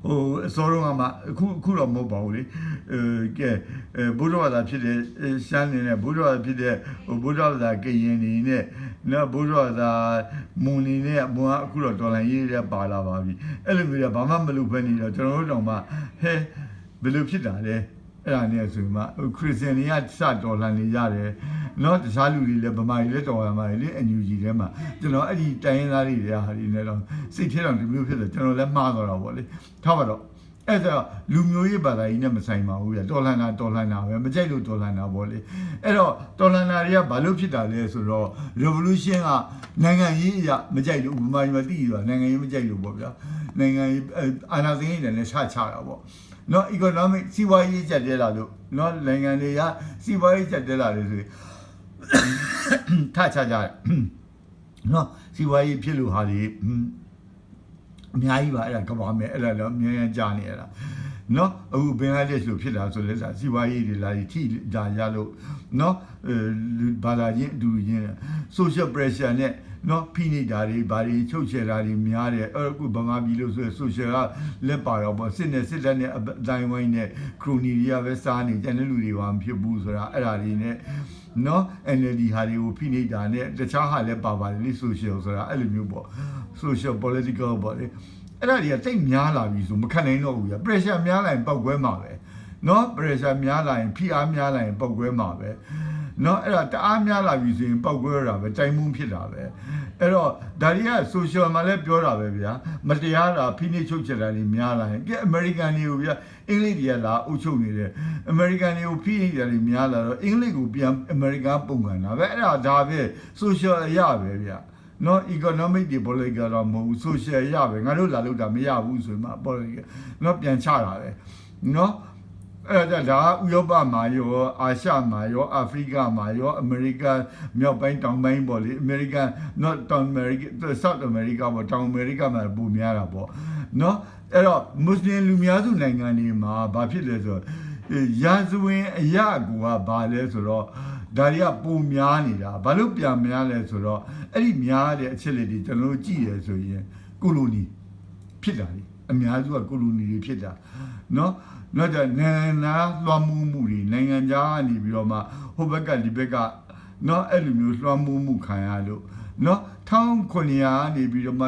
အစောတော့မှအခုတော့မဟုတ်ပါဘူးလေကဲဗုဒ္ဓဘာသာဖြစ်တဲ့ရှမ်းနေနဲ့ဗုဒ္ဓဘာသာဖြစ်တဲ့ဗုဒ္ဓဘာသာကရင်နေနဲ့နော်ဗုဒ္ဓဘာသာမွန်နေနဲ့ဘုရားအခုတော့တော်လိုင်းရေးရပါလာပါပြီအဲ့လိုမျိုးကဘာမှမလုပ်ဘဲနေတော့ကျွန်တော်တို့တော့မှဟဲဘယ်လိုဖြစ်တာလဲအဲ့ဒါနဲ့ဆိုမှခရစ်ယာန်တွေကစတော်လှန်နေရတယ်နော်တခြားလူတွေလည်းဗမာတွေလည်းတော်ရမှာလေ NUG ထဲမှာကျွန်တော်အဲ့ဒီတိုင်းရင်းသားတွေဟာဒီနဲ့တော့စိတ်ထဲတော့ဒီမျိုးဖြစ်တယ်ကျွန်တော်လည်းမှားတော့တာပေါ့လေထားပါတော့အဲ့ဒါလူမျိုးရေးဘာသာကြီးနဲ့မဆိုင်ပါဘူးပြတော်လှန်တာပဲမကြိုက်လို့တော်လှန်တာပေါ့လေအဲ့တော့တော်လှန်တာတွေကဘာလို့ဖြစ်တာလဲဆိုတော့ revolution ကနိုင်ငံရေးအရာမကြိုက်လို့ဗမာပြည်မှာတည်ရနိုင်ငံရေးမကြိုက်လို့ပေါ့ဗျာနိုင်ငံရေးအာဏာသိမ်းနေတယ်လည်းချတာပေါ့နော် economic စီးပွားရေးကျက်တဲလာလို့နော်နိုင်ငံတွေကစီးပွားရေးကျက်တဲလာတယ်ဆိုရင်ထချကြတယ်နော်စီးပွားရေးဖြစ်လို့ဟာဒီအများကြီးပါအဲ့ဒါကဘာမဲ့အဲ့ဒါတော့အများကြီးကြားနေရတာနော်အခုဘင်္ဂလားဒေ့ရှ်လိုဖြစ်တာဆိုလဲစီးပွားရေးတွေလာထိဒါရလို့နော်ဘာသာချင်းအတူချင်း social pressure နဲ့နော်ဖိနေတာတွေဘာတွေချုပ်ချယ်တာတွေများတယ်အခုဗမာပြည်လို့ဆိုရ social ကလက်ပါတော့ပေါ့စစ်တပ်နဲ့အတိုင်းဝိုင်းနဲ့ခရိုနီတွေကပဲစားနေကြတဲ့လူတွေဘာမဖြစ်ဘူးဆိုတာအဲ့ဒါတွေနဲ့နော် NLD ဟာတွေကိုဖိနေတာနဲ့တခြားဟာလည်းပါပါတယ်လေ social ဆိုတာအဲ့လိုမျိုးပေါ့ social political ပေါ့လေအဲ့ဒါတွေကတိတ်များလာပြီဆိုမခံနိုင်တော့ဘူးပြ pressure များလာရင်ပောက်ကွဲမှာပဲနော် pressure များလာရင်ဖိအားများလာရင်ပောက်ကွဲမှာပဲနော်အဲ့ဒါတအားများလာပြီဆိုရင်ပောက်ကွဲရတာပဲတိုင်းမှုဖြစ်တာပဲအဲ့တော့ဒါတွေက social မှာလည်းပြောတာပဲဗျာမတရားတာဖိနှိပ်ချုပ်ချယ်တာတွေများလာရင်ကဲ American တွေကိုဗျာအင်္ဂလိပ်တွေကလာအုပ်ချုပ်နေတယ် American တွေကိုဖိနှိပ်တာတွေများလာတော့အင်္ဂလိပ်ကိုပြန် American ပုံကန်တာပဲအဲ့ဒါပဲ social အရာပဲဗျာ နော် economic တွေ political တော့မဟုတ်ဘူး social ရပဲငါတို့လာလို့တာမရဘူးဆိုမှ political နော်ပြန်ချတာပဲနော်အဲ့ဒါဥရောပမှာရောအာရှမှာရောအာဖရိကမှာရောအမေရိကန်မြောက်ပိုင်းတောင်ပိုင်းပေါ့လေအမေရိကန် not တောင်အမေရိက South America ပေါ့တောင်အမေရိကမှာပုံများတာပေါ့နော်အဲ့တော့မွတ်စလင်လူများစုနိုင်ငံတွေမှာဘာဖြစ်လဲဆိုတော့ရာဇဝင်အရာကူကဘာလဲဆိုတော့ဒါတွေကပုံများနေတာဘာလို့ပြန်များလဲဆိုတော့အဲ့ဒီများတဲ့အချက်လက်တွေကျွန်တော်တို့ကြည့်ရဆိုရင်ကိုလိုနီဖြစ်တာလေအများစုကကိုလိုနီတွေဖြစ်တာနော်နောက်ကြနိုင်ငံလွှမ်းမိုးမှုတွေနိုင်ငံခြားကနေပြီးတော့မှဟိုဘက်ကဒီဘက်ကနော်အဲ့လိုမျိုးလွှမ်းမိုးမှုခံရလို့နော်1900နေပြီးတော့မှ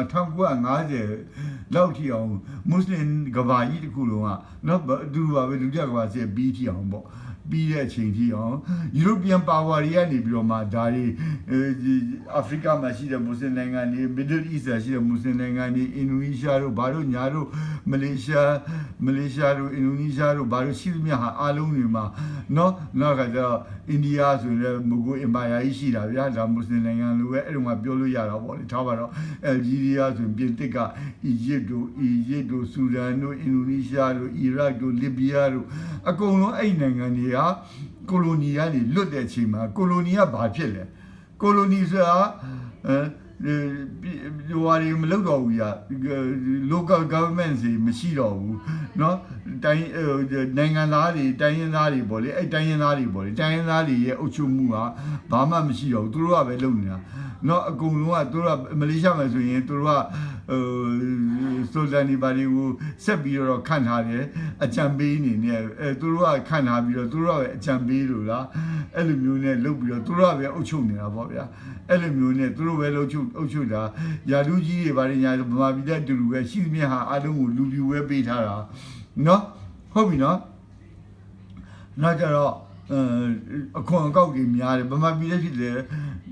1950လောက်ထိအောင်မွတ်စလင်ကဘာကြီးတစ်ခုလုံးကနော်သူတို့ပါပဲဒုတိယကဘာစစ်ပြီးထိအောင်ပေါ့ပြီးတဲ့အချိန်ထိအောင် European power တွေကနေပြီးတော့မှဒါတွေအာဖရိကမှာရှိတဲ့မွတ်စလင်နိုင်ငံတွေ Middle East ရှိတဲ့မွတ်စလင်နိုင်ငံတွေအင်ဒိုနီးရှားတို့ဘာတို့ညာတို့မလေးရှားတို့အင်ဒိုနီးရှားတို့ဘာတို့ရှိသမျှဟာအားလုံးတွေမှာနော်နောက်ကကျတော့အိန္ဒိယဆိုရင်လည်းမူကိုအင်ပါယာကြီးရှိတာဗျာဒါမွတ်စလင်နိုင်ငံလိုပဲအဲ့လိုမှပြောလို့ရတာပေါ့လေထားပါတော့အယ်ဂျီးရီးယားဆိုရင်ပြင်သစ်ကအီဂျစ်တို့ဆူဒန်တို့အင်ဒိုနီးရှားတို့အီရတ်တို့လစ်ဘီယာတို့အကုန်လုံးအဲ့နိုင်ငံတွေကကိုလိုနီကနေလွတ်တဲ့အချိန်မှာကိုလိုနီကဘာဖြစ်လဲကိုလိုနီဆိုတာဟိုဟာတွေမလုပ်တော့ဘူးညာ local government တွေမရှိတော့ဘူးเนาะတိုင်းနိုင်ငံသားတွေတိုင်းရင်းသားတွေပေါ့လေအဲ့တိုင်းရင်းသားတွေပေါ့လေတိုင်းရင်းသားတွေရဲ့အုပ်ချုပ်မှုကဘာမှမရှိတော့ဘူးသူတို့ကပဲလုပ်နေတာเนาะအကုန်လုံးကသူတို့ကမလေးရှားမှာဆိုရင်သူတို့ကဆိုလန်ဒီပါတီကိုဆက်ပြီးတော့ခန့်ထားတယ်အကြံပေးအနေနဲ့သူတို့ကခန့်ထားပြီးတော့သူတို့ကပဲအကြံပေးလို့လားအဲ့လိုမျိုးနဲ့လုပ်ပြီးတော့သူတို့ကပဲအုပ်ချုပ်နေတာပေါ့ဗျာအဲ့လိုမျိုးနဲ့သူတို့ပဲအုပ်ချုပ်တာယာလူကြီးတွေပါညာဗမာပြည်တဲ့အတူတူပဲရှိသမျှဟာအားလုံးကိုလူပြူပဲပေးထားတာเนาะဟုတ်ပြီเนาะနောက်ကြတော့အခွန်အကောက်တွေများတယ်ဗမာပြည်လည်းဖြစ်တယ်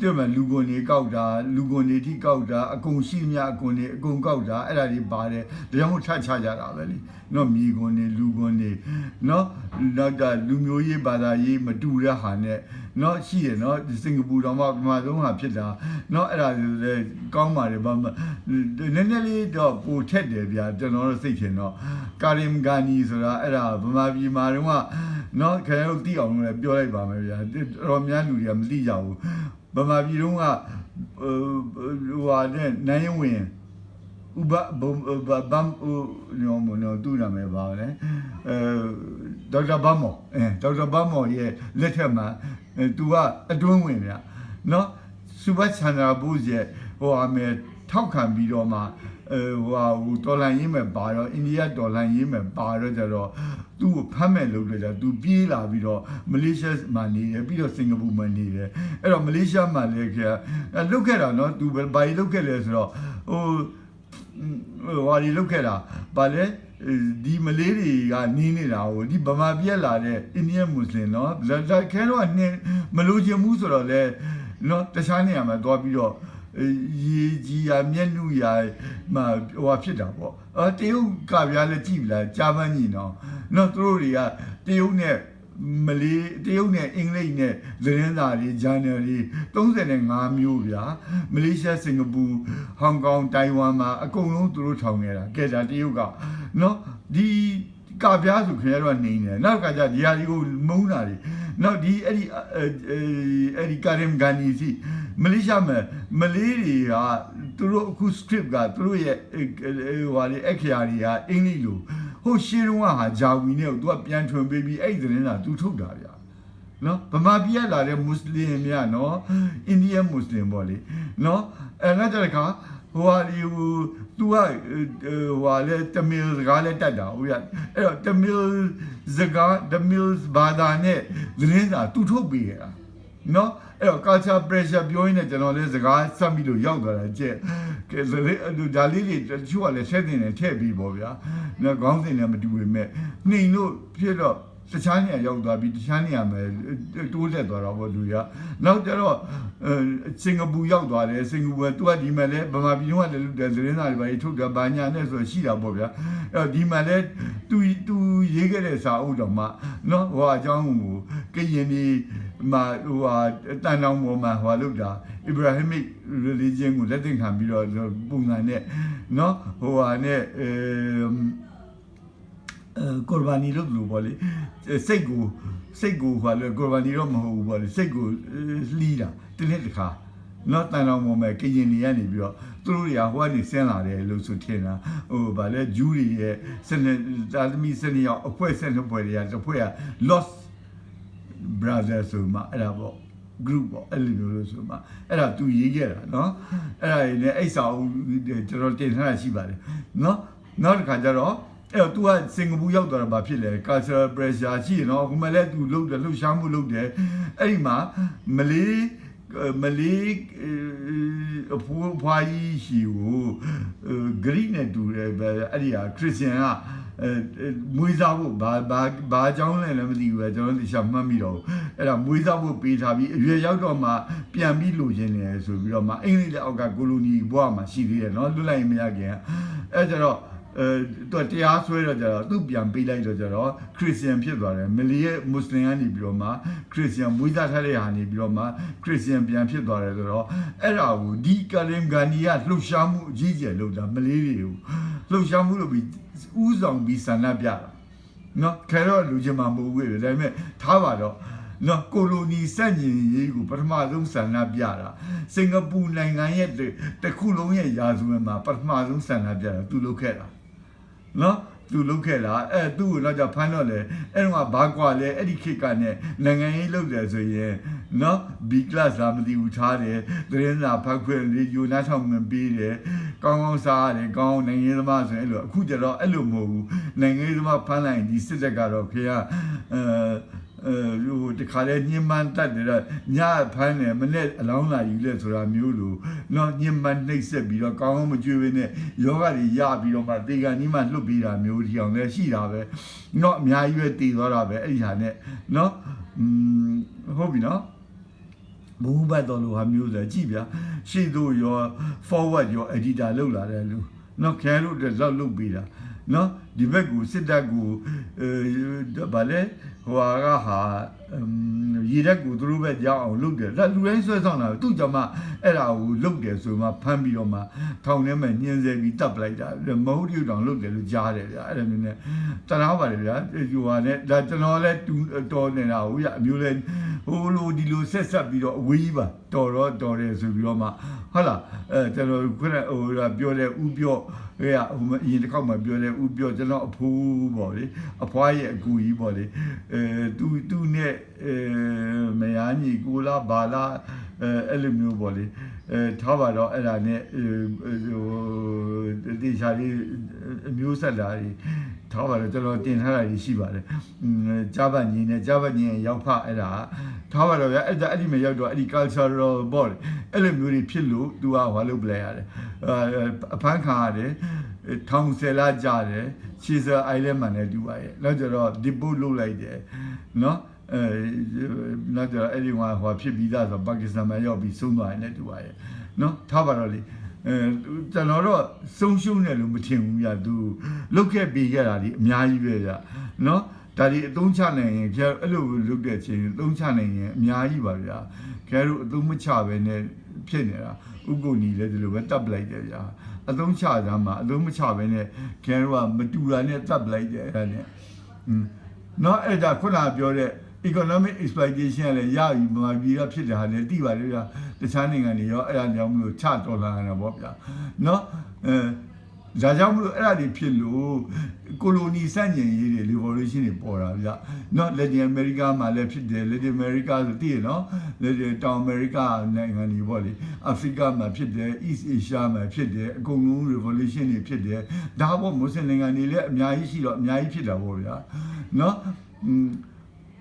တကယ်လူကုန်တွေကောက်တာလူကုန်တွေထိကောက်တာအကုန်ရှိများအကုန်တွေအကုန်ကောက်တာအဲ့ဒါတွေပါတယ်ဒါကြောင့်မို့ထချကြတာပဲလေနော်မြေကုန်တွေလူကုန်တွေနော်နောက်ကလူမျိုးရေးဘာသာရေးမတူတဲ့ဟာနဲ့နော်ရှိရနော်စင်ကာပူတော့မှပမာဆုံးဟာဖြစ်တာနော်အဲ့ဒါလည်းကောင်းပါတယ်ဘာမှနည်းနည်းလေးတော့ပိုထက်တယ်ဗျာကျွန်တော်တို့စိတ်ချင်တော့ကာရင်ဂါနီဆိုတာအဲ့ဒါဗမာပြည်မှာတော့နော်ခင်ဗျားတို့သိအောင်လည်းပြောလိုက်ပါမယ်ဗျာတော်များလူတွေကမသိကြဘူးဗမာပြည်တော့ကဟိုဟာနဲ့နိုင်ဝင်ဥပဘမ်ညောမနော်တူနာမယ်ပါလေဒေါက်တာဘမ်မောဒေါက်တာဘမ်မောရဲ့လက်ထက်မှာသူကအတွင်းဝင်ဗျာနော်စူဘတ်ချန်နာဘူးရဲ့ဟိုအမေထောက်ခံပြီးတော့မှဟိုဒေါ်လာရင်းမဲ့ပါတော့အိန္ဒိယဒေါ်လာရင်းမဲ့ပါတော့ကြတော့သူ့ကိုဖမ်းမဲ့လုပ်တယ်ကြသူပြေးလာပြီးတော့မလေးရှားမှာနေတယ်ပြီးတော့စင်ကာပူမှာနေတယ်အဲ့တော့မလေးရှားမှာလည်းလုတ်ခဲ့တာနော်သူဘာကြီးလုတ်ခဲ့လဲဆိုတော့ဟိုဟာဒီလုတ်ခဲ့တာဗာလဲဒီမလေးတွေကနေနေတာဟိုဒီဗမာပြည်လာတဲ့အိန္ဒိယမွတ်စလင်နော်ဒါခဲတော့မလို့ချင်ဘူးဆိုတော့လေနော်တခြားနေရာမှာသွားပြီးတော့ရေကြီးရမျက်နှာရမှာဟိုဖြစ်တာပေါ့တရုတ်ကဗျာလည်းကြည့်ပြီလားဂျာမန်ကြီးနော်သူတို့တွေကတရုတ်နဲ့မလေးတရုတ်နဲ့အင်္ဂလိပ်နဲ့သတင်းစာတွေဂျာနယ်တွေ35မျိုးဗျာမလေးရှားစင်ကာပူဟောင်ကောင်တိုင်ဝမ်မှာအကုန်လုံးသူတို့ထောင်နေတာကဲဒါတရုတ်ကနော်ဒီကဗျာဆိုခင်ဗျားတို့ကနေတယ်နောက်ကကြဒီဟာတွေကိုမုန်းတာတွေနော်ဒီအဲ့ဒီကာရင်ဂန်နီစီမလေးရှားမှာမလေးတွေကသူတို့အခု script ကသူတို့ရဲ့ဟိုဟာလေအခရာတွေကအင်္ဂလိပ်လိုဟိုရှေးတုန်းကဟာဂျာဝီနဲ့သူကပြန်ထွင်ပေးပြီးအဲ့ဒီသတင်းစာသူထုတ်တာဗျာနော်ဗမာပြည်လာတဲ့မွတ်စလင်များနော်အိန္ဒိယမွတ်စလင်ပေါ့လေနော်အဲ့ဒါကြတဲ့ခါဟိုဟာဒီသူကဟိုဟာလေတမီလ်စကားလည်းတတ်တာဟုတ်ရအဲ့တော့တမီလ်စကားတမီလ်ဘာသာနဲ့သတင်းစာသူထုတ်ပေးရတာနော်အဲ့တော့ culture pressure ပြောရင်းနဲ့ကျွန်တော်လည်းစကားစပ်ပြီးလို့ရောက်သွားတာကြည့်ကဲဒါလေးတွေတချို့ကလည်းဆက်တင်တယ်ထည့်ပြီးပေါ့ဗျာနော်ခေါင်းစဉ်လည်းမတူပေမဲ့နှိမ်လို့ဖြစ်တော့တခြားနေရာရောက်သွားပြီးတခြားနေရာမှာတိုးတက်သွားတော့ဗောလူရနောက်ကျတော့စင်ကာပူရောက်သွားတယ်စင်ကာပူကသူကဒီမှာလဲဗမာပြည်ကလည်းသတင်းစာတွေပါထုတ်တယ်ဘာညာနဲ့ဆိုရှိတာဗောဗျာအဲ့တော့ဒီမှာလဲသူရေးခဲ့တဲ့စာအုပ်တော်မှနော်ဟိုအကြောင်းကိုကရင်ဒီ မှာဟိုဟာတန်တောင်ပေါ်မှာဟိုလောက်တာ Abrahamic religion ကိုလက်သင့်ခံပြီးတော့ပုံစံနဲ့နော်ဟိုဟာနဲ့ကော်ဘာနီလို့လို့ပေါ့လေစိတ်ကိုဟိုလေကော်ဘာနီတော့မဟုတ်ဘူးပေါ့လေစိတ်ကိုလှီးတာတစ်နှစ်တစ်ခါနော်တန်တော်ပေါ်မှာကရင်တွေကနေပြီးတော့သူတို့တွေကဟိုကနေဆင်းလာတယ်လို့ဆိုထင်တာဟိုဗာလဲဂျူးတွေရဲ့စနေတာသမီစနေရောက်အဖွဲ့ဆက်နှစ်ဖွဲ့တွေကတစ်ဖွဲ့က Lost Brothers ဆိုမှအဲ့ဒါပေါ့ group ပေါ့အဲ့လိုမျိုးလို့ဆိုမှအဲ့ဒါသူရေးခဲ့တာနော်အဲ့ဒါတွေနဲ့အိတ်ဆောင်ကျွန်တော်တင်ထားတာရှိပါတယ်နော်နောက်တစ်ခါကျတော့အဲ့တော့ तू ကစင်ကာပူရောက်သွားတာဘာဖြစ်လဲ cultural pressure ရှိရနော်ဟိုမှာလဲ तू လှုပ်တယ်လှုပ်ရှားမှုလုပ်တယ်အဲ့ဒီမှာမလေးအဖွားကြီးရှိကိုဂရိနဲ့တူတယ်အဲ့ဒီဟာခရစ်ယာန်ကမွေးစားဖို့ဘာအကြောင်းလဲလည်းမသိဘူးပဲကျွန်တော်တို့ရှာမှတ်မိတော့အဲ့ဒါမွေးစားဖို့ပေးထားပြီးအရွယ်ရောက်တော့မှပြန်ပြီးလိုချင်တယ်ဆိုပြီးတော့မှအင်္ဂလိပ်လက်အောက်ကကိုလိုနီဘွားမှာရှိသေးတယ်နော်လွတ်လိုက်ရင်မရခင်အဲ့ကျတော့သူတရားဆွဲတော့ကြတော့သူပြန်ပေးလိုက်တော့ကြတော့ခရစ်ယာန်ဖြစ်သွားတယ်မလီရဲ့မွတ်စလင်ကနေပြီးတော့မှခရစ်ယာန်မွေးစားထားတဲ့ဟာနေပြီးတော့မှခရစ်ယာန်ပြန်ဖြစ်သွားတယ်ဆိုတော့အဲ့ဒါကိုဒီကလင်ဂန်ဒီကလှုပ်ရှားမှုအကြီးကျယ်လုပ်တာမလေးတွေကိုလှုပ်ရှားမှုလုပ်ပြီးဥဆောင်ပြီးဆန္ဒပြတာနော်ခဲတော့လူချင်းမှမဟုတ်ဘူးလေဒါပေမဲ့ထားပါတော့နော်ကိုလိုနီစန့်ကျင်ရေးကိုပထမဆုံးဆန္ဒပြတာစင်ကာပူနိုင်ငံရဲ့တစ်ခုလုံးရဲ့ရာဇဝင်မှာပထမဆုံးဆန္ဒပြတာသူလုပ်ခဲ့တာနော်သူလုပ်ခဲ့တာသူ့ကိုတော့ကြဖမ်းတော့လေအဲ့တော့ဘာကွာလဲအဲ့ဒီခေတ်ကနဲ့နိုင်ငံရေးလုပ်တယ်ဆိုရင်နော် B class လာမသိဘူးထားတယ်သတင်းစာဖတ်ခွင့်လေးယူနာထောင်ဝင်ပေးတယ်ကောင်းကောင်းစားရတယ်ကောင်းနိုင်ငံရေးသမားဆိုရင်အဲ့လိုအခုကျတော့အဲ့လိုမဟုတ်ဘူးနိုင်ငံရေးသမားဖမ်းလိုက်ဒီစစ်တပ်ကတော့ခေကဟိုတခါလဲညှဉ်းပန်းတတ်တယ်ညဖမ်းတယ်မနဲ့အလောင်းလာယူလဲဆိုတာမျိုးလိုနော်ညှဉ်းပန်းနှိပ်စက်ပြီးတော့ကောင်းကောင်းမကြွေးဘဲနဲ့ယောဂတွေရပြီးတော့မှတေကန်ကြီးမှလွတ်ပြီးတာမျိုးဒီအောင်လဲရှိတာပဲနော်အများကြီးပဲတည်သွားတာပဲအဲ့ဒီဟာနဲ့နော်ဟုတ်ပြီနော်ဘူဘတ်တော်လိုဟာမျိုးဆိုကြည့်ဗျာရှေ့သို့ရော forward ရော editor လောက်လာတယ်လူနော်ခဲလို့လောက်လုပ်ပေးတာနော်ဒီဘက်ကိုစစ်တပ်ကိုဗာလဲဟိုဟာရေတက်ကိုသူတို့ပဲကြောက်အောင်လုပ်တယ်ဒါလူတိုင်းဆွဲဆောင်တာသူ့ကြောင့်မှအဲ့ဒါကိုလုပ်တယ်ဆိုမှဖမ်းပြီးတော့မှထောင်ထဲမှာညှင်းဆဲပြီးတပ်ပလိုက်တာမဟုတ်တူတောင်လုပ်တယ်လို့ကြားတယ်ဗျာအဲ့ဒါမျိုးနဲ့တနာပါတယ်ဗျာဟိုဟာနဲ့ဒါကျွန်တော်လည်းတော်နေတာဟုတ်ရအမျိုးလဲဟိုလိုဒီလိုဆက်ပြီးတော့အဝေးကြီးပါတော်တယ်ဆိုပြီးတော့မှဟုတ်လားကျွန်တော်ခုနဟိုပြောတဲ့ဥပြောဟိုအရင်တစ်ခေါက်မှပြောတဲ့ဥပြောကျွန်တော်အဖိုးပေါ့လေအဖွားရဲ့အကူကြီးပေါ့လေသူနဲ့မယားညီကိုလာဘာလာအဲ့လိုမျိုးပေါ့လေထားပါတော့အဲ့ဒါနဲ့ဟိုတေချာလေးအမျိုးဆက်လာကြီးထားပါတော့ကျွန်တော်တင်ထားတာကြီးရှိပါတယ်ကြားပတ်ညီနဲ့ကြားပတ်ညီရောက်ဖအဲ့ဒါထားပါတော့ဗျာအဲ့ဒီမှာရောက်တော့အဲ့ဒီ cultural ပေါ့လေအဲ့လိုမျိုးတွေဖြစ်လို့သူကဟောလုပ်ပလိုက်ရတယ်အဖမ်းခံရတယ်ထောင်ဆယ်လကြာတယ်ရှီဇာအိုင်လန်မှာလည်းတူပါရဲ့နောက်ကျတော့ deport လုပ်လိုက်တယ်နော်နောက်ကျတော့အဲ့ဒီဟိုဖြစ်ပြီးသားဆိုပါကစ္စတန်မှာရောက်ပြီးဆုံးသွားရင်လည်းတူပါရဲ့နော်ထားပါတော့လေကျွန်တော်တော့ဆုံးရှုံးတယ်လို့မထင်ဘူးဗျာသူလုတ်ခဲ့ပေးခဲ့တာဒီအများကြီးပဲဗျာနော်ဒါဒီအသုံးချနိုင်ရင်ကျအဲ့လိုလုတ်တဲ့အချိန်အသုံးချနိုင်ရင်အများကြီးပါဗျာကျတို့အသုံးမချပဲနဲ့ဖြစ်နေတာဥက္ကုဏီလည်းဒီလိုပဲတပ်ပလိုက်တယ်ဗျာအသုံးချကြမှာအသုံးမချပဲနဲ့ကျတို့ကမတူတာနဲ့တပ်ပလိုက်တယ်အဲ့ဒါနဲ့နော်အဲ့ဒါခုနပြောတဲ့ economic exploitation လည်းရပြီမာပြည်ကဖြစ်တာလည်းတိပါလေဗျာတခြားနိုင်ငံတွေရောအဲ့ဒါကြောင့်မလို့ချတော်လာတာပေါ့ဗျာနော်ဒါကြောင့်မလို့အဲ့ဒါတွေဖြစ်လို့ကိုလိုနီစန့်ကျင်ရေးတွေ revolution တွေပေါ်တာဗျနော် Latin America မှာလည်းဖြစ်တယ် Latin America ဆိုတည်ရနော် တောင် America နိုင်ငံတွေပေါ့လေ Africa မှာဖြစ်တယ် East Asia မှာဖြစ်တယ်အကုန်လုံး revolution တွေဖြစ်တယ်ဒါပေါ့မွတ်စလင်နိုင်ငံတွေလည်းအများကြီးရှိတော့အများကြီးဖြစ်တာပေါ့ဗျာနော်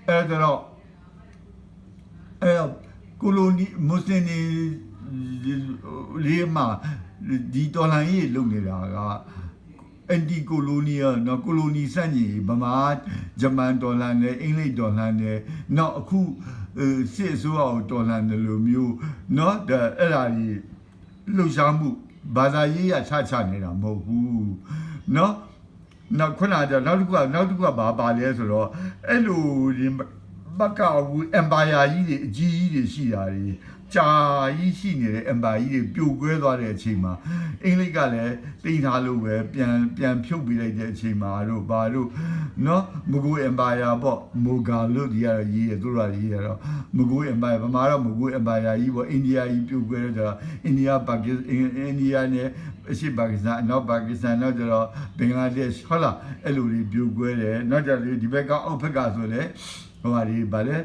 အဲ့တော့ကိုလိုနီမွတ်စလင်တွေလေးမှာဒီတော်လှန်ရေးလုပ်နေတာက anti colonial နော်ကိုလိုနီစန့်ကျင်ဗမာဂျမန်တော်လှန်တယ်အင်္ဂလိပ်တော်လှန်တယ်နောက်အခုစစ်အစိုးရကိုတော်လှန်တယ်လို့မျိုးနော်အဲ့ဒါကြီးလှုပ်ရှားမှုဘာသာရေးရချနေတာမဟုတ်ဘူးနော်နောက်ခုနကနောက်တစ်ခုကဘာလဲဆိုတော့အဲ့လို မကဘူး empire ကြီးတွေအကြီးကြီးတွေရှိတာတွေကြာကြီးရှိနေတဲ့ empire ကြီးတွေပြိုကွဲသွားတဲ့အချိန်မှာအင်္ဂလိပ်ကလည်းတိတ်ထားလို့ပဲပြန်ဖြုတ်ပေးလိုက်တဲ့အချိန်မှာတို့ဘာတို့နော်မဂို empire ပေါ့မိုဂါလို့ဒီကတော့ရေးရသူတို့ကရေးရတော့မဂို empire ဗမာတော့မဂို empire ကြီးပေါ့အိန္ဒိယကြီးပြိုကွဲတော့ကျတော့အိန္ဒိယပါကစ္စအိန္ဒိယနဲ့အရှေ့ပါကစ္စတန်အနောက်ပါကစ္စတန်တော့ကျတော့ဘင်္ဂလားဒေ့ရှ်ဟုတ်လားအဲ့လိုတွေပြိုကွဲတယ်နောက်ကျတော့ဒီဘက်ကအောက်ဘက်ကဆိုလေဟိုဟာဒီဗာလဲ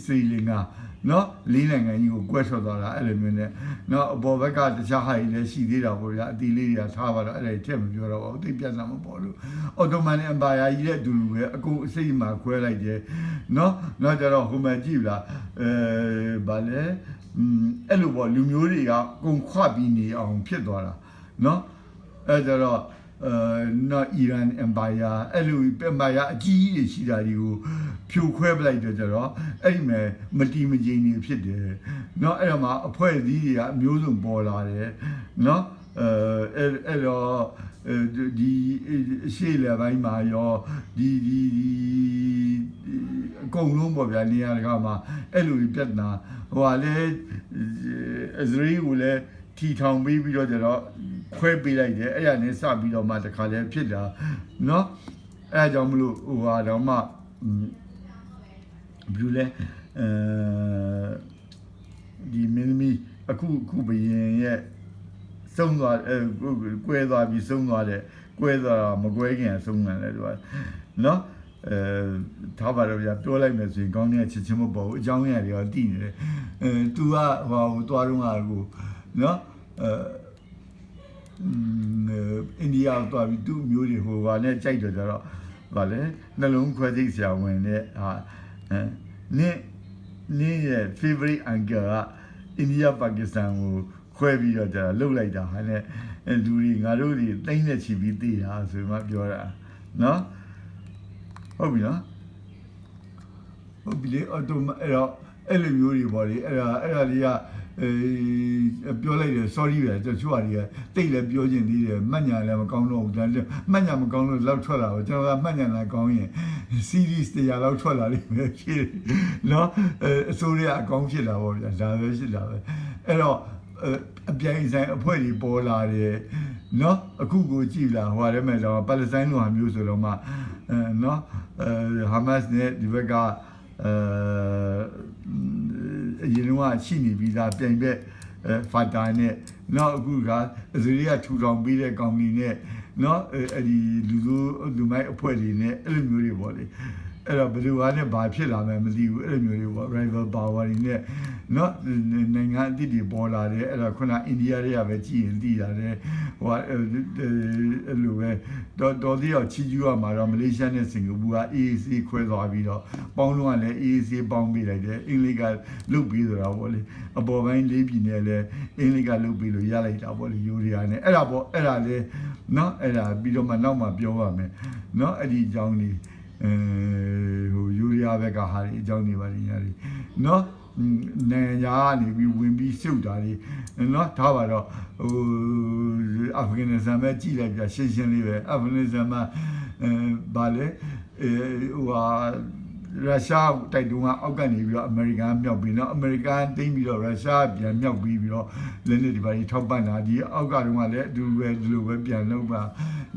စရီလင်္ကာနော်လေးနိုင်ငံကြီးကိုကွဲထွက်သွားတာအဲ့လိုမျိုးနဲ့နော်အပေါ်ဘက်ကတခြားဟာကြီးလည်းရှိသေးတာပေါ့ဗျာအတီလေးတွေကထားပါတော့အဲ့ဒါထက်မပြောတော့ဘူးသိပြတ်တာမပေါ်လို့အော်တိုမန်အင်ပါယာကြီးတဲ့အတူတူပဲအကုန်အစိတ်မှာခွဲလိုက်တယ်နော်နောက်ကြတော့ဟိုမှာကြည့်လားဗာလဲအဲ့လိုပေါ့လူမျိုးတွေကကုန်ခွပြီးနေအောင်ဖြစ်သွားတာနော်အဲ့ကြတော့နော်အီရန်အင်ပါယာအဲ့လိုအင်ပါယာအကြီးကြီးရှိတာတွေကိုဖြိုခွဲပလိုက်တော့ကြတော့အဲ့ဒီမဲ့မတီမငြိမ်နေဖြစ်တယ်เนาะအဲ့တော့မှအဖွဲ့အစည်းတွေကအမျိုးစုံပေါ်လာတယ်เนาะအဲ့တော့ဒီရှေ့လေပိုင်းမှာရောဒီအကုန်လုံးပေါ့ဗျာနေရာတကာမှာအဲ့လိုပြဿနာဟိုဟာလေအစ္စရေးကိုလည်းထီထောင်ပြီးတော့ကြတော့ခွဲပေးလိုက်တယ်အဲ့ရနဲ့စပြီးတော့မှတခါလဲဖြစ်တာเนาะအဲ့ကြောင့်မလို့ဟိုဟာတော့မှဘယ်လိုလဲဒီမင်းမီအခုဘယင်ရဲ့စုံသွားကွဲသွားပြီးစုံသွားတယ်ကွဲသွားတာမကွဲခင်စုံတယ်လေသူကနော်ထားပါတော့ဗျာပြောလိုက်မယ်ဆိုရင်ကောင်းတဲ့ချစ်ချင်းမပေါ်ဘူးအကြောင်းရည်တွေရောတည်နေတယ်သူကဟိုသွားတော့ဟာကိုနော်အိန္ဒိယသွားပြီးသူ့မျိုးတွေဟိုဟာနဲ့ကြိုက်တော့ကြတော့ဗာလဲနှလုံးခွဲစိတ်ဆရာဝန်နဲ့ဟာနင်းရဲ့ favorite uncle ကအိန္ဒိယပါကစ္စတန်ကိုခွဲပြီးတော့ကြာလှုပ်လိုက်တာဟာနဲ့လူတွေငါတို့တွေတိမ့်နဲ့ချီပြီးတည်တာဆိုမှပြောတာနော်ဟုတ်ပြီနော်ဟုတ်ပြီလေအော်တိုအဲ့တော့အဲ့လိုမျိုးတွေပေါ့လေအဲ့ဒါလေးကပြောလိုက်တယ် sorry ပဲတချို့ဟာတွေကတိတ်လည်းပြောချင်သေးတယ်မှတ်ညာလည်းမကောင်းတော့ဘူးဒါမှတ်ညာမကောင်းလို့လောက်ထွက်လာတော့ကျွန်တော်ကမှတ်ညာလည်းကောင်းရင် series တရားလောက်ထွက်လာလိမ့်မယ်ဖြစ်နော်အစိုးရအကောင်းဖြစ်လာပေါ့ဗျာဒါပဲဖြစ်တာပဲအဲ့တော့အပြိုင်ဆိုင်အဖွဲ့တွေပေါ်လာတယ်နော်အခုကိုကြည့်လာဟိုရဲမဲ့တော့ပါလက်စတိုင်းလိုဟာမျိုးဆိုတော့မှနော်ဟာမတ်နဲ့ဒီဘက်ကအရင်ကရှိနေပြီးသားပြိုင်ဘက်ဖာတာနဲ့နောက်အခုကအစရိယထူထောင်ပြီးတဲ့ကောင်ကြီးနဲ့နော်အဲ့ဒီလူမိုက်အဖွဲ့တွေနဲ့အဲ့လိုမျိုးတွေပေါ့လေအဲ့တော့ဘယ်လိုဟာနဲ့ဘာဖြစ်လာမှန်းမသိဘူးအဲ့လိုမျိုးတွေပေါ့ rival power တွေနဲ့နော်နိုင်ငံအသစ်တွေပေါ်လာတယ်အဲ့တော့ခုနအိန္ဒိယတွေကပဲကြည်ရင်တည်ရတယ်ဟိုအဲ့လိုပဲတော်သေးအောင်ချီကျူးရမှာတော့မလေးရှားနဲ့စင်ကာပူက AAC ခွဲသွားပြီးတော့ပေါင်းလုံးကလည်း AAC ပေါင်းပေးလိုက်တယ်အင်္ဂလိပ်ကလုတ်ပြီးဆိုတာပေါ့လေအပေါ်ပိုင်း၄ပြည်နယ်လည်းအင်္ဂလိပ်ကလုတ်ပြီးလို့ရလိုက်တာပေါ့လေယူရီးယားနဲ့အဲ့ဒါပေါ့အဲ့ဒါလေနော်အဲ့ဒါပြီးတော့မှနောက်မှပြောပါမယ်နော်အဲ့ဒီအကြောင်းကြီးဟိုယူရီးယားဘက်ကဟာဒီအကြောင်းတွေပါညာတွေနော်နိုင်ငံကနေပြီးဝင်ပြီးရှုပ်တာတွေနော်ထားပါတော့ဟိုအာဖဂန်နစ္စတန်ပဲကြည့်လိုက်ပြရှင်းလေးပဲအာဖဂန်နစ္စတန်မှာဗာလေဟိုဟာရုရှားတိုက်တုံးကအောက်ကနေပြီးတော့အမေရိကန်မြောက်ပြီးတော့အမေရိကန်တိမ့်ပြီးတော့ရုရှားပြန်မြောက်ပြီးတော့လက်နက်ဒီပါကြီးထောက်ပံ့တာဒီအောက်ကတော့လည်းအတူပဲဒီလိုပဲပြန်လုပ်ပါ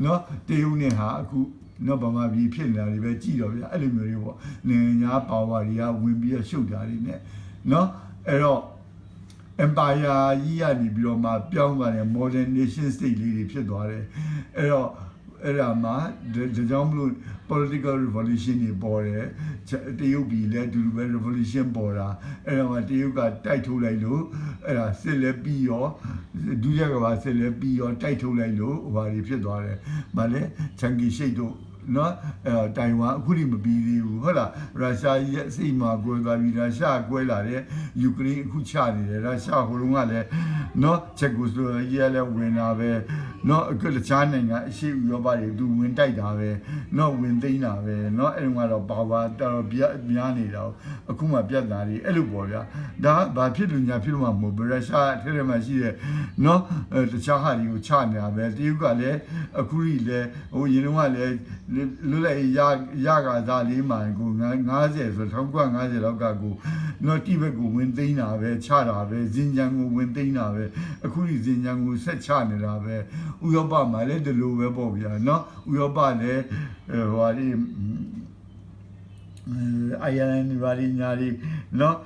နော်တရုတ်နဲ့ဟာအခုနော်ဗမာပြည်ဖြစ်နေတာတွေပဲကြည့်တော့ဗျအဲ့လိုမျိုးတွေပေါ့နေညာပါဝါတွေကဝင်ပြီးရှုပ်တာတွေနဲ့နော်အဲ့တော့ empire ကြီးကနေပြီးတော့မှပြောင်းသွားတယ် modern nation state လေးတွေဖြစ်သွားတယ်အဲ့တော့အဲ့ဒါမှဒါကြောင့်မလို့ political revolution တွေပေါ်တယ်တရုတ်ပြည်လည်းအတူတူပဲ revolution ပေါ်တာအဲ့တော့တရုတ်ကတိုက်ထုတ်လိုက်လို့အဲ့ဒါစစ်လည်းပြီးရောဒုတိယကမ္ဘာစစ်လည်းပြီးရောတိုက်ထုတ်လိုက်လို့ဟိုဟာတွေဖြစ်သွားတယ်ဗာလဲချန်ကီရှိတ်တို့နော်တိုင်ဝမ်အခုထိမပြီးသေးဘူးဟုတ်လားရုရှားရဲ့အစိမ်းမှာကွဲသွားပြီးရုရှားကွဲလာတဲ့ယူကရိန်းအခုချနေတယ်ရုရှားဟိုတုန်းကလည်းနော်ချက်ကိုဆိုရဲလည်းဝင်တာပဲနော်အခုတခြားနိုင်ငံအရှေ့ဥရောပတွေသူဝင်တိုက်တာပဲနော်ဝင်သိမ်းတာပဲနော်အဲ့ဒီကတော့ပါဝါတော်များနေတာအခုမှပြတ်တာတွေအဲ့လိုပေါ့ဗျာဒါဘာဖြစ်လို့ညာဖြစ်လို့မှမဟုတ်ရုရှားထဲထဲမှာရှိတဲ့နော်တခြားဟာတွေကိုချနေတာပဲတရုတ်ကလည်းအခုထိလည်းဟိုရင်တော့ကလည်း လွတ်လပ်ရကစားလေးမှာကို90ဆို1950လောက်ကကိုနော်တိဘက်ကိုဝင်သိမ်းတာပဲချတာပဲဇင်ဂျန်ကိုဝင်သိမ်းတာပဲအခုဒီဇင်ဂျန်ကိုဆက်ချနေတာပဲဥရောပမှာလည်းဒီလိုပဲပေါ့ဗျာနော်ဥရောပလည်းဟိုဟာဒီအိုင်ယာလန်ဒီဘာဒီညာဒီနော်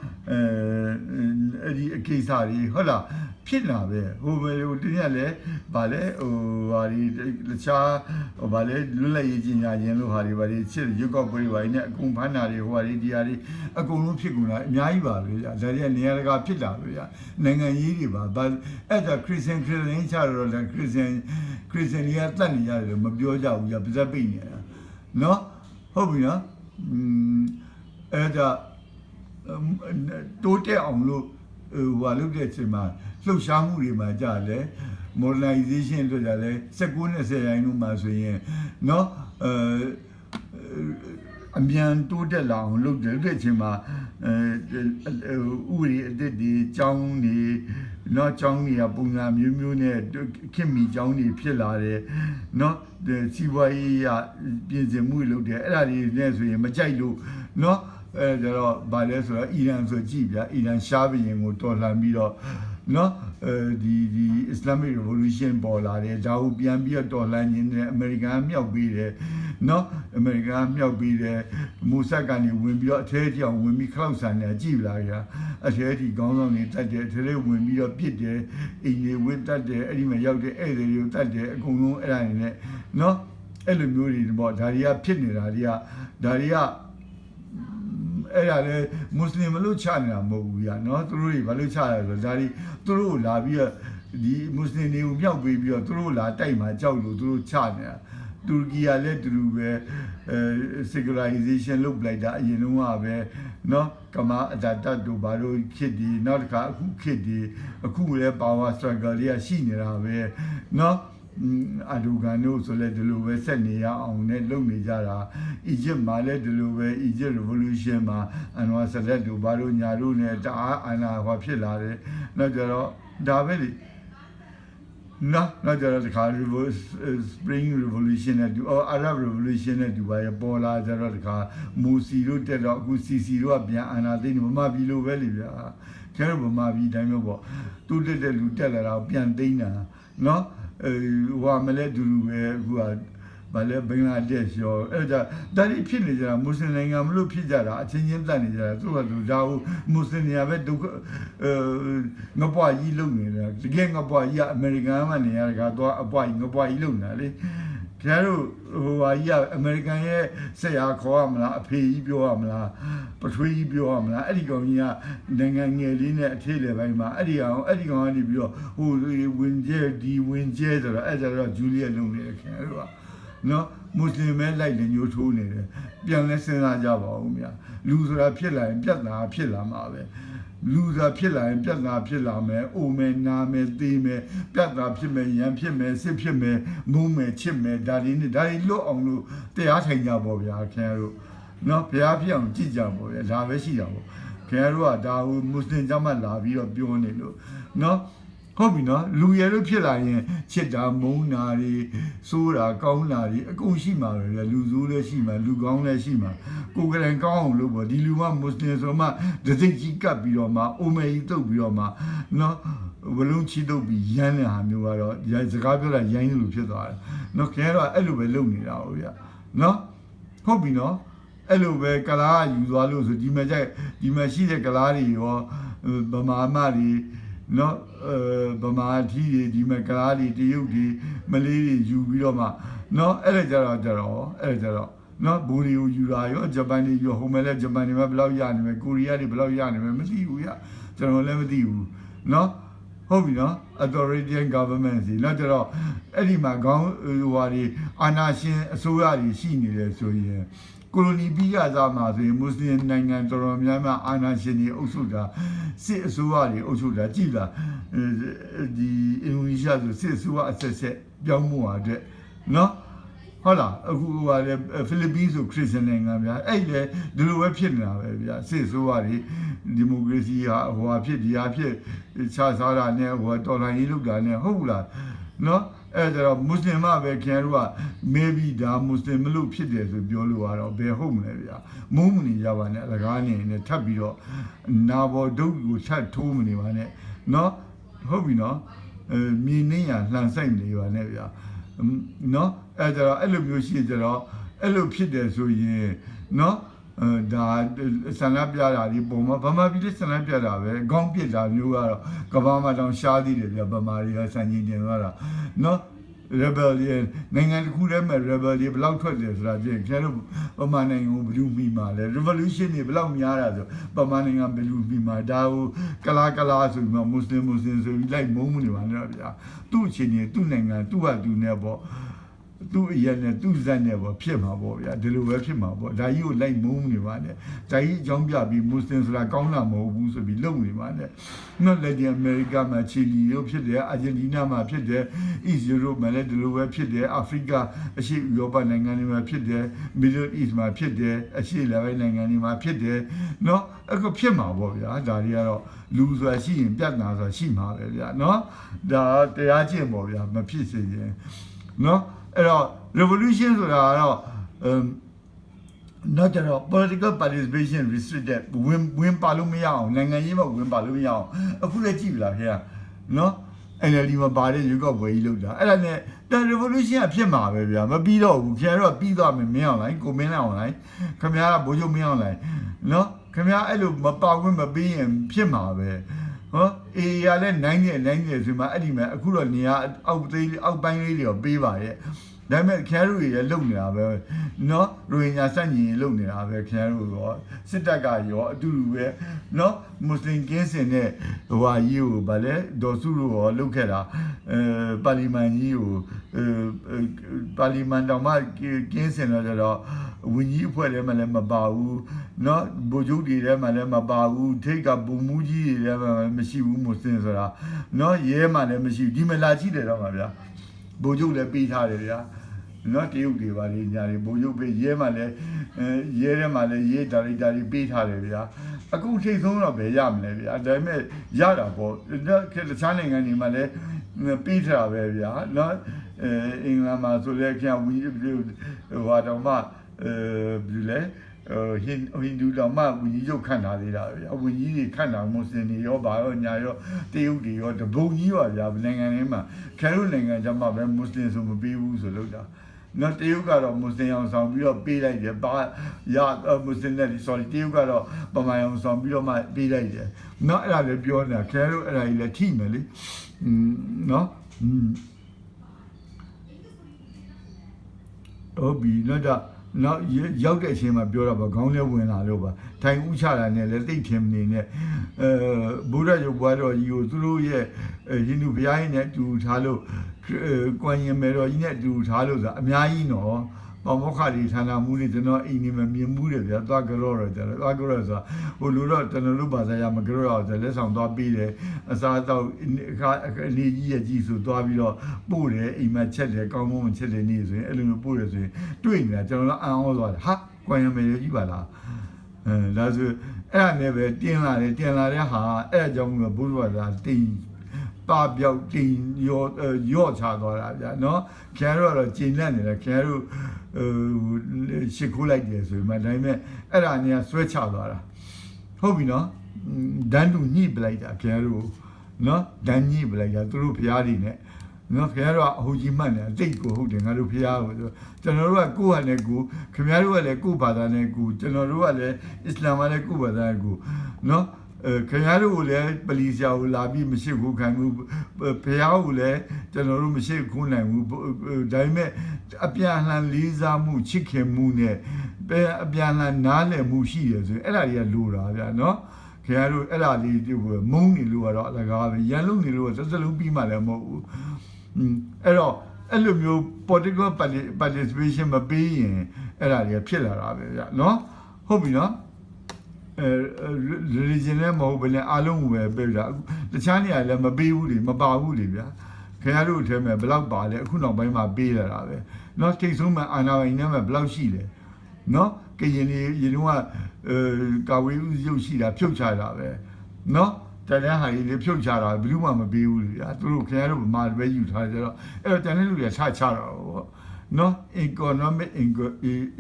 အဲ့ဒီအကိစ္စတွေဟုတ်လားဖြစ်လာပဲဟိုတင်းရလဲဗာလဲဟိုဟာဒီတခြားဟိုဗာလဲလွတ်လပ်ရေးကြီးညာရင်လို့ဟာဒီဗာဒီချစ်ရွက်ကောက်ပွဲတွေဗာဒီနဲ့အကုန်ဖမ်းတာတွေဟိုဟာဒီဒီဟာဒီအကုန်လုံးဖြစ်ကုန်တာအများကြီးပါပဲဒါတွေကနေရာတကာဖြစ်လာပဲနိုင်ငံရေးတွေပါအဲ့ဒါခရစ်ယာန်ချတော့လည်းခရစ်ယာန်တွေကတတ်နေရတယ်လို့မပြောကြဘူးပါဇက်ပိတ်နေတာနော်ဟုတ်ပြီနော်အဲ့ဒါတိုးတက်အောင်လို့ဟိုလုပ်တဲ့အချိန်မှာလှုပ်ရှားမှုတွေမှာကြာလဲ modernization အတွက်ကြာလဲ19-20ရိုင်းတို့မှာဆိုရင်เนาะအမြန်တိုးတက်လာအောင်လုပ်တဲ့အချိန်မှာဥပဒေအသစ်တွေကျောင်းတွေเนาะကျောင်းတွေကပုံစံမျိုးနဲ့ခင်မီကျောင်းတွေဖြစ်လာတယ်เนาะစီးပွားရေးပြင်ဆင်မှုလုပ်တယ်အဲ့ဒါတွေနဲ့ဆိုရင်မကြိုက်လို့เนาะအဲ့ဒါတော့ဗာလဲဆိုတော့အီရန်ဆိုကြည့်ဗျာအီရန်ရှားဘရင်ကိုတော်လှန်ပြီးတော့နော်ဒီ Islamic Revolution ပေါ်လာတယ်ဒါကိုပြန်ပြီးတော့တော်လှန်ခြင်းနဲ့အမေရိကန်မြောက်ပြီးတယ်နော်အမေရိကန်မြောက်ပြီးတယ်မူဆက်ကနေဝင်ပြီးတော့အထဲကြောင်ဝင်ပြီးခောက်ဆန်တယ်ကြည့်လာကြအထဲဒီခေါင်းဆောင်တွေတတ်တယ်အထဲဝင်ပြီးတော့ပြစ်တယ်အိမ်တွေဝစ်တတ်တယ်အဲ့ဒီမှာရောက်တဲ့ဧည့်သည်တွေကိုတတ်တယ်အကုန်လုံးအဲ့ဒါနေနဲ့နော်အဲ့လိုမျိုးတွေပေါ့ဒါတွေကဖြစ်နေတာဒါတွေကအဲ့ဒါလေမွတ်စလင်မလို့ချနေတာမဟုတ်ဘူးဗျာနော်သူတို့တွေဘာလို့ချရလဲဆိုတော့ဒါတွေသူတို့လာပြီးတော့ဒီမွတ်စလင်တွေကိုမြောက်ပေးပြီးတော့သူတို့လာတိုက်မှာကြောက်လို့သူတို့ချနေတာတူရကီကလည်းတူတူပဲ secularization လုပ်ပလိုက်တာအရင်တုန်းကပဲနော်ကမာအတာတတ်တို့ဘာလို့ခစ်ဒီနောက်တစ်ခါအခုခစ်ဒီအခုလည်း power struggle တွေကရှိနေတာပဲနော်အဒူဂန်တို့ဆိုလည်းဒီလိုပဲဆက်နေရအောင်နဲ့လုပ်နေကြတာအီဂျစ်မှာလည်းဒီလိုပဲအီဂျစ် revolution မှာအန်ဝါဆလက်တို့ဘာလို့ညာတို့နဲ့တအားအာဏာဟောဖြစ်လာတယ်နောက်ကြတော့ဒါပဲလေနောက်ကြတော့ဒီခါ spring revolution နဲ့ဒီarab revolution နဲ့ဒီဘာပေါ်လာကြတော့ဒီခါမူစီတို့တက်တော့အခုစီစီတို့ကပြန်အာဏာသိမ်းမမပြီးလို့ပဲလေဗျာကျတော့မမပြီးတိုင်းမျိုးပေါ့တူတက်တဲ့လူတက်လာတော့ပြန်သိမ်းတာနော်ဟိုမလဲဒူလူပဲအခုကဘာလဲဘင်္ဂလားဒေ့ရှ်ရောအဲ့ဒါတွေဖြစ်နေကြတာမွတ်စလင်နိုင်ငံမလို့ဖြစ်ကြတာအချင်းချင်းတတ်နေကြတာသူကသူဒါကိုမွတ်စလင်တွေကပဲဒုက္ခငပွားကြီးလုံနေတာတကယ်ငပွားကြီးကအမေရိကန်မှနေရတာကတော့အပွားကြီးငပွားကြီးလုံနေတာလေကျန်တို့ဟိုဟာကြီးကအမေရိကန်ရဲ့ဆက်ရခေါ်ရမလားအဖေကြီးပြောရမလားပထွေးကြီးပြောရမလားအဲ့ဒီကောင်ကြီးကနိုင်ငံငယ်လေးနဲ့အထေးလေပိုင်းမှာအဲ့ဒီကောင်ကနေပြီးတော့ဟိုဝင်ကျဲဆိုတော့အဲ့ဒါတော့ဂျူလီယက်လုံနေတယ်ခင်ဗျာတို့ကနော်မွတ်စလင်ပဲလိုက်တယ်ညှိုးထိုးနေတယ်ပြန်လဲစဉ်းစားကြပါဦးဗျာလူဆိုတာဖြစ်လာရင်ပြတ်တာဖြစ်လာမှာပဲလူဆိုတာဖြစ်လာရင်ပြတ်တာဖြစ်လာမယ်အိုမယ်နာမယ်သေးမယ်ပြတ်တာဖြစ်မယ်ရန်ဖြစ်မယ်စစ်ဖြစ်မယ်မုန်းမယ်ချစ်မယ်ဒါတွေလွတ်အောင်လို့တရားထိုင်ကြပါဗျာခင်ဗျားတို့နော်ဘုရားဖြစ်အောင်ကြည်ကြပါဗျာဒါပဲရှိတာပေါ့ခင်ဗျားတို့ကဒါကိုမွတ်စလင်ကြမှာလာပြီးတော့ပြောနေလို့နော်ဟုတ်ပြီနော်လူရလို့ဖြစ်လာရင်ချစ်တာမုန်းတာတွေစိုးတာကောင်းတာတွေအကုန်ရှိမှာပဲလူဆိုးလည်းရှိမှာလူကောင်းလည်းရှိမှာကိုယ်ကလည်းကောင်းအောင်လုပ်ပေါ့ဒီလူကမွတ်စလင်ဆိုမှဒစိတ်ကြီးကပ်ပြီးတော့မှအိုမေကြီးတုတ်ပြီးတော့မှနော်ဝလုံးချီတုတ်ပြီးရမ်းတဲ့ဟာမျိုးကတော့စကားပြောတာရိုင်းလို့ဖြစ်သွားတယ်နော်ခင်ဗျားတို့အဲ့လိုပဲလုပ်နေတာဟုတ်ဗျာနော်ဟုတ်ပြီနော်အဲ့လိုပဲကလားယူသွားလို့ဆိုဒီမှာရှိတဲ့ကလားတွေရောဗမာမတွေနော်ဗမာထီးတွေဒီမှာကလားတွေတရုတ်တွေမလေးတွေယူပြီးတော့မှနော်အဲ့ဒါကြတော့နော်ဘူရီကိုယူလာရောဂျပန်တွေယူဟိုမဲ့လဲဂျပန်တွေမှာဘယ်လောက်ရနေမယ်ကိုရီးယားတွေဘယ်လောက်ရနေမယ်မသိဘူးကျွန်တော်လည်းမသိဘူးနော်ဟုတ်ပြီနော် authoritarian government စီနောက်ကြတော့အဲ့ဒီမှာခေါင်းဟိုဟာတွေအာဏာရှင်အစိုးရတွေရှိနေတယ်ဆိုရင်ကိုလိုနီပြီးရသားမှာဆိုရင်မွတ်စလင်နိုင်ငံတော်တော်များများအာဏာရှင်တွေအုပ်ချုပ်တာစစ်အစိုးရတွေအုပ်ချုပ်တာကြည့်လားဒီအင်ဒိုနီးရှားဆိုစစ်အစိုးရအဆက်ပြောင်းမှုဟာအတွက်နော်ဟုတ်လားအခုဟာလေဖိလစ်ပင်းဆိုခရစ်ယာန်နိုင်ငံဗျာအဲ့လေဒီလိုပဲဖြစ်နေတာပဲဗျာစစ်အစိုးရတွေဒီမိုကရေစီဟာဟိုဟာဖြစ်ဒီဟာဖြစ်ခြားစားတာနဲ့ဟိုတော်လှန်ရေးလုပ်တာနဲ့ဟုတ်လားနော် အဲ့ဒါတော့မွတ်စလင်မပဲခင်ဗျားတို့က maybe ဒါမွတ်စလင်မလို့ဖြစ်တယ်ဆိုပြောလို့ကတော့ဘယ်ဟုတ်မလဲဗျာမုန်းမနေရပါနဲ့အလကားနေနဲ့ထပ်ပြီးတော့နာဘောဒုတ်ကိုထပ်ထိုးမနေပါနဲ့နော်ဟုတ်ပြီနော်မြင်းနေရလှန်ဆိုင်နေပါနဲ့ဗျာနော်အဲ့ဒါတော့အဲ့လိုမျိုးရှိကြတော့အဲ့လိုဖြစ်တယ်ဆိုရင်နော်ဒါဆန္ဒပြတာဒီပုံမှာဗမာပြည်လေးဆန္ဒပြတာပဲခေါင်းပြစ်တာမျိုးကတော့ကဘာမှတောင်ရှားသေးတယ်ဗျဗမာတွေကစံချိန်တင်သွားတာနော် rebellion နိုင်ငံတစ်ခုတည်းမှာ rebellion ဘယ်လောက်ထွက်တယ်ဆိုတာကြည့်ကျန်တို့ဗမာနိုင်ငံကိုဘယ်လိုမိမှာလဲ revolution တွေဘယ်လောက်များတာဆိုဗမာနိုင်ငံဘယ်လိုမိမှာဒါကိုကလာဆိုပြီးမွတ်စလင်ဆိုပြီးလိုက်မုန်းမနေပါနဲ့ဗျာသူ့အချင်းကြီးသူ့နိုင်ငံသူ့ဟာသူနဲ့ပေါ့သူ့အရက်နဲ့သူ့ဇက်နဲ့ပေါ့ဖြစ်မှာပေါ့ဗျာဒီလိုပဲဖြစ်မှာပေါ့ဒါကြီးကိုလိုက်မုန်းနေပါနဲ့ဒါကြီးအကြောင်းပြပြီးမွတ်စလင်ဆိုတာကောင်းတာမဟုတ်ဘူးဆိုပြီးလုပ်နေပါနဲ့နော်လက်တင်အမေရိကမှာချီလီရောဖြစ်တယ်အာဂျင်တီးနားမှာဖြစ်တယ်အီးယူရိုမှာလည်းဒီလိုပဲဖြစ်တယ်အာဖရိကအရှေ့ဥရောပနိုင်ငံတွေမှာဖြစ်တယ်မီဒယ်အီးမှာဖြစ်တယ်အရှေ့လယ်ပိုင်းနိုင်ငံတွေမှာဖြစ်တယ်နော်အခုဖြစ်မှာပေါ့ဗျာဒါတွေကတော့လူဆိုတာရှိရင်ပြဿနာဆိုတာရှိမှာပဲဗျာနော်ဒါတရားကျင့်ပေါ့ဗျာမဖြစ်စေရင်နော်အဲ့တော့ revolution ဆိုတာကတော့not တော့ political participation restricted ဝင်ပါလို့မရအောင်နိုင်ငံရေးမှာဝင်ပါလို့မရအောင်အခုလည်းကြည့်ပြီလားခင်ဗျာနော် NLD မှာပါတဲ့ရွေးကောက်ပွဲကြီးလုပ်တာအဲ့ဒါနဲ့ revolution အဖြစ်မှာပဲဗျာမပြီးတော့ဘူးခင်ဗျားတို့ပြီးသွားမယ်မင်းအောင်လိုက်ကိုမင်းအောင်လိုက်ခင်ဗျားကဘိုးချုပ်မင်းအောင်လိုက်နော်ခင်ဗျားအဲ့လိုမပါခွင့်မပေးရင်ဖြစ်မှာပဲဟောအေးရလဲနိုင်နေဆိုမှအဲ့ဒီမှာအခုတော့နေရာအောက်ပိုင်းလေးတွေပေးပါရဲ့ဒါပေမဲ့ခင်ဗျားတို့ရလုံနေတာပဲနော်ရိုဟင်ဂျာစက်ညီလုံနေတာပဲခင်ဗျားတို့ရောစစ်တပ်ကရောအတူတူပဲနော်မွတ်စလင်ကင်းစင်တဲ့ဟိုဟာကြီးကိုဗာလဲဒေါ်စုတို့ရောလုပ်ခဲ့တာပါလီမန်ကြီးကိုပါလီမန်တော်မှကင်းစင်တော့ကြတော့ဝန်ကြီးအဖွဲ့ထဲမှာလည်းမပါဘူးနော်ဗိုလ်ချုပ်တွေထဲမှာလည်းမပါဘူးထိတ်ကဘူမူးကြီးတွေထဲမှာမရှိဘူးမွတ်စလင်ဆိုတာနော်ရဲမှလည်းမရှိဘူးဒီမလာကြည့်တယ်တော့မှာဗျာဗိုလ်ချုပ်လည်းပေးထားတယ်ဗျာနော်တရုတ်တွေပါလေညာတွေဗိုလ်ချုပ်ပေးရဲမှလည်းရဲထဲမှာလည်းရဲဒါရိုက်တာတွေပေးထားတယ်ဗျာအခုထိတ်ဆုံးတော့ဘယ်ရမလဲဗျာဒါပေမဲ့ရတာပေါ့တခြားနိုင်ငံတွေမှာလည်းပေးထားပဲဗျာနော်အင်္ဂလန်မှာဆိုလည်းခင်ဗျာဟိုတော့မှဘယ်လိုလဲဟိန္ဒူတော်မှဝီကြီးချုပ်ခန့်ထားသေးတာဗျာဝီကြီးတွေခန့်တာမွတ်စလင်တွေရောဗာရောညာရောတရုတ်တွေရောတပုံကြီးပါဗျာနိုင်ငံထဲမှာခဲရုနိုင်ငံကျမှပဲမွတ်စလင်ဆိုမပေးဘူးဆိုလို့တာနော်တရုတ်ကတော့မွတ်စလင်အောင်ဆောင်ပြီးတော့ပေးလိုက်တယ်ဘာရမွတ်စလင်တွေ sorry တရုတ်ကတော့ပမာအောင်ဆောင်ပြီးတော့မှပေးလိုက်တယ်နော်အဲ့ဒါလည်းပြောနေတာခဲရုအဲ့ဒါကြီးလည်းထိမယ်လေနော်ဟုတ်ပြီနော်ဒါနောက်ရောက်တဲ့အချိန်မှာပြောတာပါခေါင်းထဲဝင်လာလို့ပါထိုင်ဥချတာနဲ့လည်းသိထင်မနေနဲ့ဘုရားရုပ်ဘွားတော်ကြီးကိုသူတို့ရဲ့ဟိန္ဒူဘုရားကြီးနဲ့တူထားလို့ကွမ်ရင်မယ်တော်ကြီးနဲ့တူထားလို့ဆိုတာအများကြီးနော်ပေါမောခတွေဌာနမှုတွေကျွန်တော်အိမ်နေမမြင်မှုတယ်ဗျာသွားကြတော့တယ်သွားကြတော့ဆိုတာဟိုလူတော့ကျွန်တော်တို့ဘာသာရမကြတော့တယ်လက်ဆောင်သွားပေးတယ်အစားတော့အနေကြီးရဲ့ကြီးဆိုသွားပြီးတော့ပို့တယ်အိမ်မှာချက်တယ်ကောင်းကောင်းချက်တယ်နေဆိုရင်အဲ့လိုမျိုးပို့တယ်ဆိုရင်တွေ့နေတာကျွန်တော်တို့အံ့ဩသွားတယ်ဟာကွမ်ရင်မယ်ကြီးပါလားဒါဆိုအဲ့ဒါနဲ့ပဲတင်လာတဲ့ဟာအဲ့အကြောင်းကဘုရားသာတင်ပါပြောက်တင်ရော့ချသွားတာဗျာနော်ခင်ဗျားတို့ကတော့ကျဉ်လက်နေတယ်ခင်ဗျားတို့ရှစ်ခိုးလိုက်တယ်ဆိုမှဒါပေမဲ့အဲ့ဒါနေကဆွဲချသွားတာဟုတ်ပြီနော်ဒန်းတူညှိပလိုက်တာခင်ဗျားတို့နော်ဒန်းညှိပလိုက်တာသူတို့ဖျားတွေနဲ့နော်ခင်ဗျားတို့ကအဟိုကြီးမှတ်နေအတိတ်ကိုဟုတ်တယ်ငါတို့ဖျားကိုကျွန်တော်တို့ကကိုယ့်ဟာနဲ့ကိုခင်ဗျားတို့ကလည်းကိုယ့်ဘာသာနဲ့ကိုကျွန်တော်တို့ကလည်းအစ္စလာမ်ကလည်းကိုယ့်ဘာသာနဲ့ကိုနော်ခင်ဗျားတို့ကိုလည်းပလီဆရာကိုလာပြီးမရှိခိုးခံဘူးဖျားကိုလည်းကျွန်တော်တို့မရှိခိုးနိုင်ဘူးဒါပေမဲ့အပြန်အလှန်လေးစားမှုချစ်ခင်မှုနဲ့အပြန်အလှန်နားလည်မှုရှိရဆိုရင်အဲ့ဒါတွေကလိုတာဗျာနော်ခင်ဗျားတို့အဲ့ဒါလေးဒီမုန်းနေလို့ကတော့အလကားပဲရန်လုံးနေလို့စစလုံးပြီးမှလည်းမဟုတ်ဘူးအဲ့တော့အဲ့လိုမျိုး political participation မပေးရင်အဲ့ဒါတွေဖြစ်လာတာပဲဗျာနော်ဟုတ်ပြီနော်religion နဲ့မဟုတ်ဘဲနဲ့အားလုံးပဲပြတာတခြားနေရာလည်းမပေးဘူးလေမပါဘူးလေဗျာခင်ဗျားတို့အထဲမှာဘယ်လောက်ပါလဲအခုနောက်ပိုင်းမှာပေးလာတာပဲเนาะထိတ်ဆုံးမှာအာနာပိုင်နဲ့မှာဘယ်လောက်ရှိလဲเนาะကရင်တွေရင်တော့ကာဝေးဥရုပ်ရှိတာဖြုတ်ချတာပဲเนาะ တန်တဲ့ဟာကြီးလေဖြုတ်ချတာဘယ်သူမှမပေးဘူးလေသူတို့ခင်ဗျားတို့ဗမာပဲယူထားကြတော့အဲ့တော့တန်တဲ့လူတွေချတာပေါ့နော် economic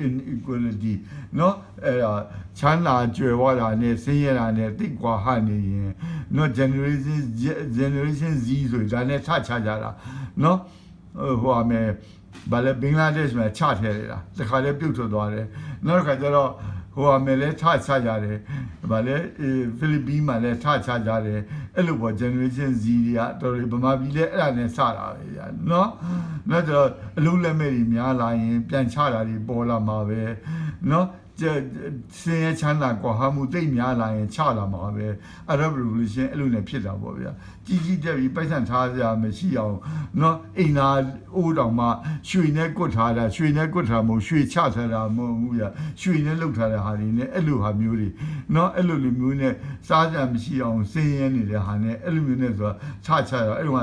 inequality နော်အဲ့ဒါချမ်းသာကြွယ်ဝတာနဲ့ဆင်းရဲတာနဲ့တိတ်ကွာဟနေရင်နော် generation Z ဆိုဒါနဲ့ချကြတာနော်ဟိုအမေဘာလဲဘင်္ဂလားဒေ့ရှ်မှာချထဲတယ်လားတခါလဲပြုတ်ထွက်သွားတယ်နောက်တစ်ခါကျတော့ဟိုအမေလဲချကြတယ်ဘာလဲဖိလစ်ပင်းမှာလဲချကြတယ်အဲ့လိုပေါ့ generation Z တွေကတော်တော်ဗမာပြည်လဲအဲ့ဒါနဲ့စတာပဲညာနော်နောက်ကျတော့အလုံးလက်မဲ့တွေများလာရင်ပြန်ချတာတွေပေါ်လာမှာပဲနော်စင်ရချမ်းသာကွာဟာမှုတိတ်များလာရင်ချလာမှာပဲ Arab Revolution အဲ့လိုနဲ့ဖြစ်တာပေါ့ဗျာကြီးတက်ပြီးပိုက်ဆံထားကြမရှိအောင်နော်အိမ်သာအိုးတောင်မှရွှေနဲ့ကွတ်ထားတာရွှေနဲ့ကွတ်ထားမဟုတ်ရွှေချထားတာမဟုတ်ဘူးဗျာရွှေနဲ့လှုပ်ထားတဲ့ဟာတွေနဲ့အဲ့လိုဟာမျိုးတွေနော်အဲ့လိုလူမျိုးနဲ့စားကြမရှိအောင်စင်ရနေတဲ့ဟာနဲ့အဲ့လိုမျိုးနဲ့ဆိုတာချတာအဲ့လိုက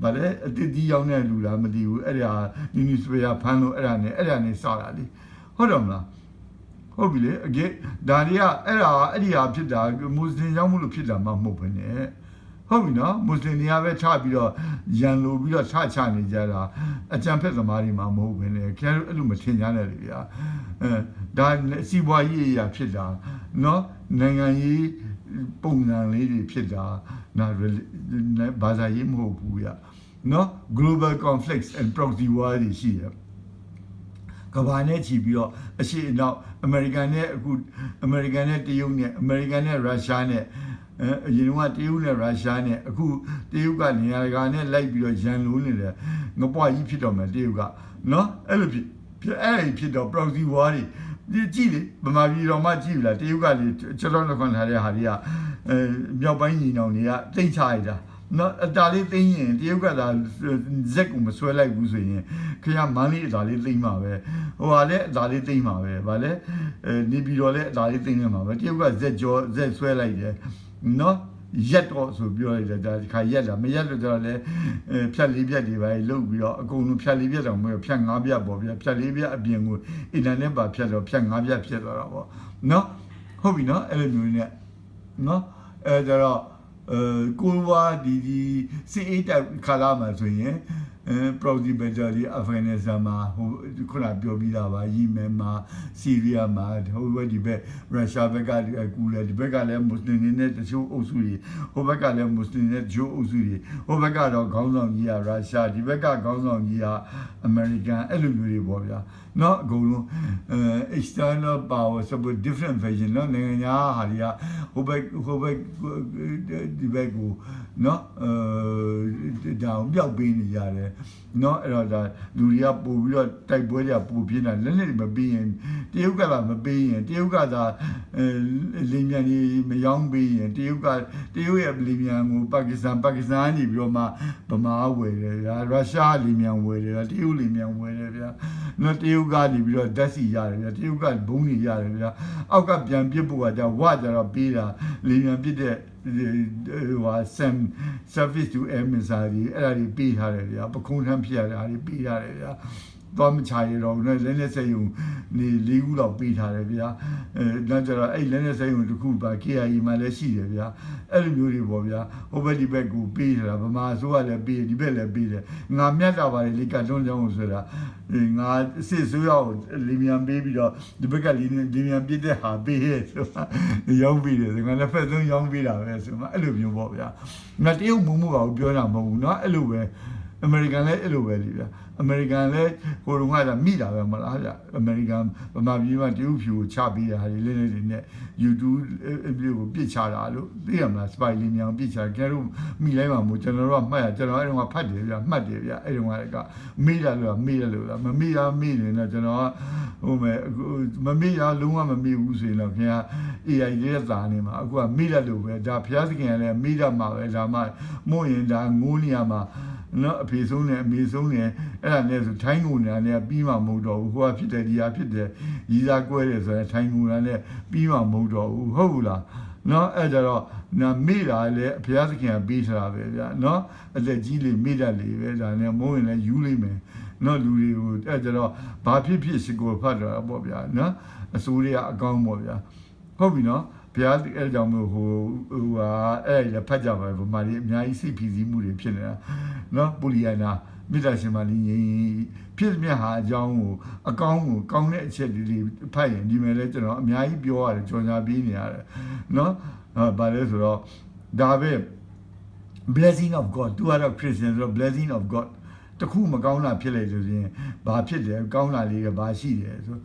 ဗာလေအတိတ်ကြီးရောက်တဲ့လူလားမသိဘူးအဲ့ဒါနီနီဆွေရဖမ်းလို့အဲ့ဒါနဲ့စတာလေဟုတ်တယ်မလားဟုတ်ပြီလေအကေဒါတွေကအဲ့ဒီဟာဖြစ်တာမွတ်စလင်ကြောင့်မလို့ဖြစ်တာမှမဟုတ်ဘဲနဲ့ဟုတ်ပြီနော်မွတ်စလင်တွေကပဲချပြီးတော့ရန်လိုပြီးတော့ချနေကြတာအကြံဖက်သမားတွေမှမဟုတ်ဘဲနဲ့ခင်ဗျားတို့အဲ့လိုမထင်ကြနဲ့လေဗျာဒါစီးပွားရေးအရာဖြစ်တာနော်နိုင်ငံရေးပုံစံလေးတွေဖြစ်တာနော်ဘာသာရေးမဟုတ်ဘူးဗျာနော် global conflicts and proxy war တွေရှိတယ်ကဘာနဲ့ချီပြီးတော့အရှိအနောက်အမေရိကန်နဲ့အခုအမေရိကန်နဲ့တရုတ်နဲ့အမေရိကန်နဲ့ရုရှားနဲ့အရင်ကတရုတ်နဲ့ရုရှားနဲ့အခုတရုတ်ကနေရာတကာနဲ့လိုက်ပြီးတော့ရန်လိုနေတယ်ငပွားကြီးဖြစ်တော့မယ်တရုတ်ကနော်အဲ့လိုဖြစ်တော့ proxy war တွေကြည့်လေဗမာပြည်တော်မှကြည့်ပြီလားတရုတ်ကလေကျွန်တော်လက်ခံထားတဲ့ဟာတွေကမြောက်ပိုင်းညီနောင်တွေကတိတ်ချရတာနော်အတားလေးသိရင်တရုတ်ကသာဇက်ကိုမဆွဲလိုက်ဘူးဆိုရင်ခင်ဗျာမန်းလေးအတားလေးသိမ့်မှာပဲဟိုဟာလည်းအတားလေးသိမ့်မှာပဲဗာလဲနေပြီးတော့လည်းအတားလေးသိမ့်နေမှာပဲတရုတ်ကဇက်ဆွဲလိုက်တယ်နော်ရက်တော့ဆိုပြောရတယ်ဒါခါရက်တာမရက်လို့ကျတော့လေဖြတ်လေးပြက်တွေပဲလုတ်ပြီးတော့အကုန်လုံးဖြတ်လေးပြက်တော့မဟုတ်ဖြတ်၅ပြက်ပေါ့ဗျာဖြတ်လေးပြက်အပြင်ကိုအင်တာနက်ပါဖြတ်တော့ဖြတ်၅ပြက်ဖြစ်သွားတာပေါ့နော်ဟုတ်ပြီနော်အဲ့လိုမျိုးနဲ့နော်အဲ့တော့ကိုဝါဒီစီအေးတက်ခါလာမှာဆိုရင်proxy battle ဒီအာဖဂန်နစ္စတန်မှာဟိုခုနပြောပြီးတာပါယီမင်မှာဆီးရီးယားမှာဟိုဘက်ဒီဘက်ရုရှားဘက်ကကူလေဒီဘက်ကလည်းမွတ်စလင်တွေနဲ့တချို့အုပ်စုတွေဟိုဘက်ကလည်းမွတ်စလင်နဲ့တချို့အုပ်စုတွေဟိုဘက်ကတော့ခေါင်းဆောင်ကြီးကရုရှားဒီဘက်ကခေါင်းဆောင်ကြီးကအမေရိကန်အဲ့လိုမျိုးတွေပေါ့ဗျာနော်အကုန်လုံးexternal power support different version နော်နိုင်ငံသားဟာတွေကဟိုဘက်ဒီဘက်ကိုနော်ဒါအောင်ပြောက်ပေးနေရတယ်နော်အဲ့တော့ဒါလူတွေကပို့ပြီးတော့တိုက်ပွဲတွေကပို့ပြင်းတာလက်နဲ့မပေးရင်တရုတ်ကမပေးရင်တရုတ်ကသာလင်းမြန်ကြီးမယောင်းပေးရင်တရုတ်ရဲ့လင်းမြန်ကိုပါကစ္စတန်နေပြီးတော့မှဗမာဝယ်တယ်ဗျာရုရှားလင်းမြန်ဝယ်တယ်တရုတ်လင်းမြန်ဝယ်တယ်ဗျာနော်တရုတ်ကနေပြီးတော့ဓာတ်စီရတယ်ဗျာတရုတ်ကဘုံနေရတယ်ဗျာအောက်ကပြန်ပစ်ဖို့ကကြဝကြတော့ပေးတာလင်းမြန်ပစ်တဲ့ဟိုservice to air missile အဲ့ဒါတွေပေးထားတယ်ဗျာပခုံးထမ်းဖြစ်ရတာတွေပေးထားတယ်ဗျာတော့မချရတော့ဘူးလက်နဲ့စက်ရုံနေ၄ခုလောက်ပေးထားတယ်ဗျာနောက်ကျတော့အဲ့လက်နဲ့စက်ရုံတစ်ခုပါ KIA မှာလည်းရှိတယ်ဗျာအဲ့လိုမျိုးတွေပေါ့ဗျာဟိုဘက်ဒီဘက်ကိုပေးထားတာဗမာအစိုးရလည်းပေးဒီဘက်လည်းပေးတယ်ငါမြတ်တာပါလေကတ်တွန်းကြောင်းဆိုတာငါစစ်ဆိုးရအောင်လီမြန်ပေးပြီးတော့ဒီဘက်ကလီမြန်ပြစ်တဲ့ဟာပေးရဲဆိုတာရောင်းပေးတယ်ငါလည်းဖက်ဆုံးရောင်းပေးတာပဲဆိုမှအဲ့လိုမျိုးပေါ့ဗျာငါတရုတ်မမှုပါဘူးပြောတာမဟုတ်ဘူးเนาะအဲ့လိုပဲအမေရိကန်လည်းအဲ့လိုပဲလေဗျာအမေရိကန်လည်းဟိုတုန်းကမိတာပဲမလားဗျာအမေရိကန်ဗမာပြည်မှာတရုတ်ဖြူကိုချပေးတာလေလေးတွေနဲ့ YouTube ကိုပြစ်ချတာလို့သိရမလား spy လေးများပြစ်ချကြတို့မိလိုက်မှာမို့ကျွန်တော်တို့ကမှတ်ရကျွန်တော်အဲ့တုန်းကဖတ်တယ်ဗျာမှတ်တယ်ဗျာအဲ့တုန်းကမေးတယ်လို့မမေးတယ်လို့မမေးရမေးတယ်နော်ကျွန်တော်ကဟိုမဲ့မမေးရလုံးဝမမေးဘူးဆိုရင်တော့ခင်ဗျာ AI လေးသာနေမှာအခုကမေးတယ်လို့ပဲဒါဖျားသခင်ကလည်းမေးတတ်မှာပဲဒါမှမို့ရင်ဒါငိုးနေရမှာနော်အဖေဆုံးနဲ့အမေဆုံးနဲ့အဲ့ဒါနဲ့ဆိုထိုင်းကုန်နေတာနဲ့ပြီးမှမဟုတ်တော့ဘူးဟိုကဖြစ်တယ်ဒီဟာဖြစ်တယ်ရည်စားကွဲတယ်ဆိုရင်ထိုင်းကုန်နေတာနဲ့ပြီးမှမဟုတ်တော့ဘူးဟုတ်ဘူးလားနော်အဲ့ကြတော့မေ့တာလည်းဘုရားသခင်ကပေးထားတာပဲဗျာနော်အသက်ကြီးလေးမေ့တတ်လေပဲဒါနဲ့မိုးရင်လည်းယူလိမ့်မယ်နော်လူတွေကိုအဲ့ကြတော့ဘာဖြစ်ဖြစ်ရှိကိုဖတ်တာပေါ့ဗျာနော်အစိုးရကအကောင်းပေါ့ဗျာဟုတ်ပြီနော်ဘ ဘုရားအဲ့ကြောင့်မို့ဟိုဟာအဲ့လည်းဖတ်ကြပါပဲဗမာတွေအများကြီးစိတ်ဖိစီးမှုတွေဖြစ်နေတာနော်ပူလီယနာမိသားရှင်မလေးဖြစ်မြတ်ဟာအကြောင်းကိုအကောင်းကိုကောင်းတဲ့အချက်တွေဖတ်ရင်ဒီမဲ့လဲကျွန်တော်အများကြီးပြောရတယ်ကြော်ညာပေးနေရတယ်နော်ဗါလဲဆိုတော့ဒါပဲ blessing of God သူကတော့ Christian ဆိုတော့ blessing of God တခုမကောင်းတာဖြစ်လိုက်လို့ဆိုရင်ဘာဖြစ်တယ်ကောင်းတာလေးကဘာရှိတယ်ဆို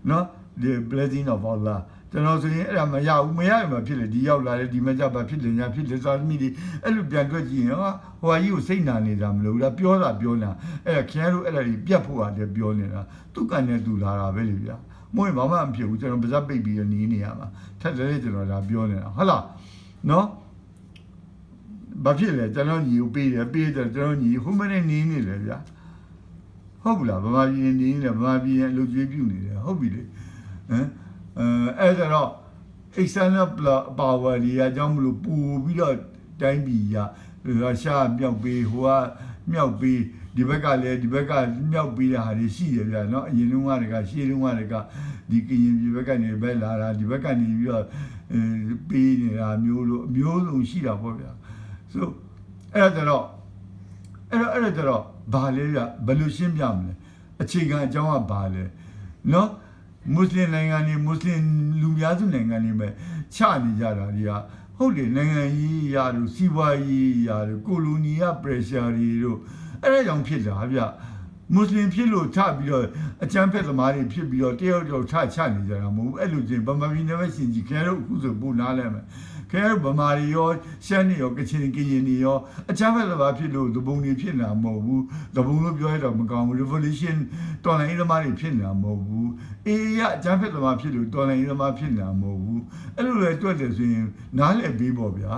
နော် the blessing of Allah ကျွန်တော်ဆိုရင်အဲ့ဒါမရဘူးမရရင်မဖြစ်လေဒီရောက်လာတယ်ဒီမကြပါဖြစ်လေညာဖြစ်လေသာသမီတွေအဲ့လိုပြန်တွက်ကြည့်ရင်ဟိုဟာကြီးကိုစိတ်နာနေတာမလို့လားပြောတာအဲ့ဒါခင်ဗျားတို့အဲ့ဒါကြီးပြတ်ဖို့ရတယ်ပြောနေတာသူကန်နဲ့သူလာတာပဲလေဗျာမဟုတ်ရင်ဘာမှမဖြစ်ဘူးကျွန်တော်ပါဇက်ပိတ်ပြီးနေနေရမှာထက်တယ်ကျွန်တော်ဒါပြောနေတာဟုတ်လားနော်ဘာဖြစ်လဲကျွန်တော်ညီကိုပေးတယ်ကျွန်တော်ညီဟိုမနဲ့နေနေလေဗျာဟုတ်ဘူးလားဗမာပြည်နေနေဗမာပြည်အလုပ်ကျွေးပြုနေတယ်ဟုတ်ပြီလေဟမ်အဲ့တော့ external power တွေအကြောင်းမလို့ပူပြီးတော့တိုင်းပြည်ရရှားမြောက်ပေးဟိုကမြောက်ပေးဒီဘက်ကလည်းဒီဘက်ကမြောက်ပေးတဲ့ဟာတွေရှိတယ်ဗျာเนาะအရင်တုန်းကရှေးတုန်းကဒီကရင်ပြည်ဘက်ကနေပဲလာတာဒီဘက်ကနေပြီးတော့ပေးနေတာမျိုးလို့အမျိုးစုံရှိတာပေါ့ဗျာဆိုအဲ့တော့ဘာလဲဗျဘယ်လိုရှင်းပြမလဲအခြေခံအကြောင်းကဘာလဲเนาะမွတ်စလင်နိုင်ငံတွေမွတ်စလင်လူများစုနိုင်ငံတွေပဲချနေကြတာတွေကဟုတ်တယ်နိုင်ငံကြီးရာတို့စီးပွားရေးရာတို့ကိုလိုနီယာ pressure တွေတို့အဲ့ဒါကြောင့်ဖြစ်တာဗျမွတ်စလင်ဖြစ်လို့ထပြီးတော့အကြမ်းဖက်သမားတွေဖြစ်ပြီးတော့တယောက်ချနေကြတာမဟုတ်ဘူးအဲ့လိုချင်းဗမာပြည်နယ်ပဲရှင်ကြီးခင်ဗျားတို့အခုဆိုပို့နားလဲမယ်ခင်ဗျားတို့ဗမာတွေရောရှမ်းတွေရောကချင်တွေရောအကြမ်းဖက်သမားဖြစ်လို့သဘုံတွေဖြစ်နေတာမဟုတ်ဘူးသဘုံလို့ပြောရတော့မကောင်းဘူး revolution တော်လိုင်းသမားတွေဖြစ်နေတာမဟုတ်ဘူးအေးရအကြမ်းဖက်သမားဖြစ်လို့တော်လိုင်းသမားဖြစ်နေတာမဟုတ်ဘူးအဲ့လိုလေတွက်တယ်ဆိုရင်နားလဲပေးပေါ့ဗျာ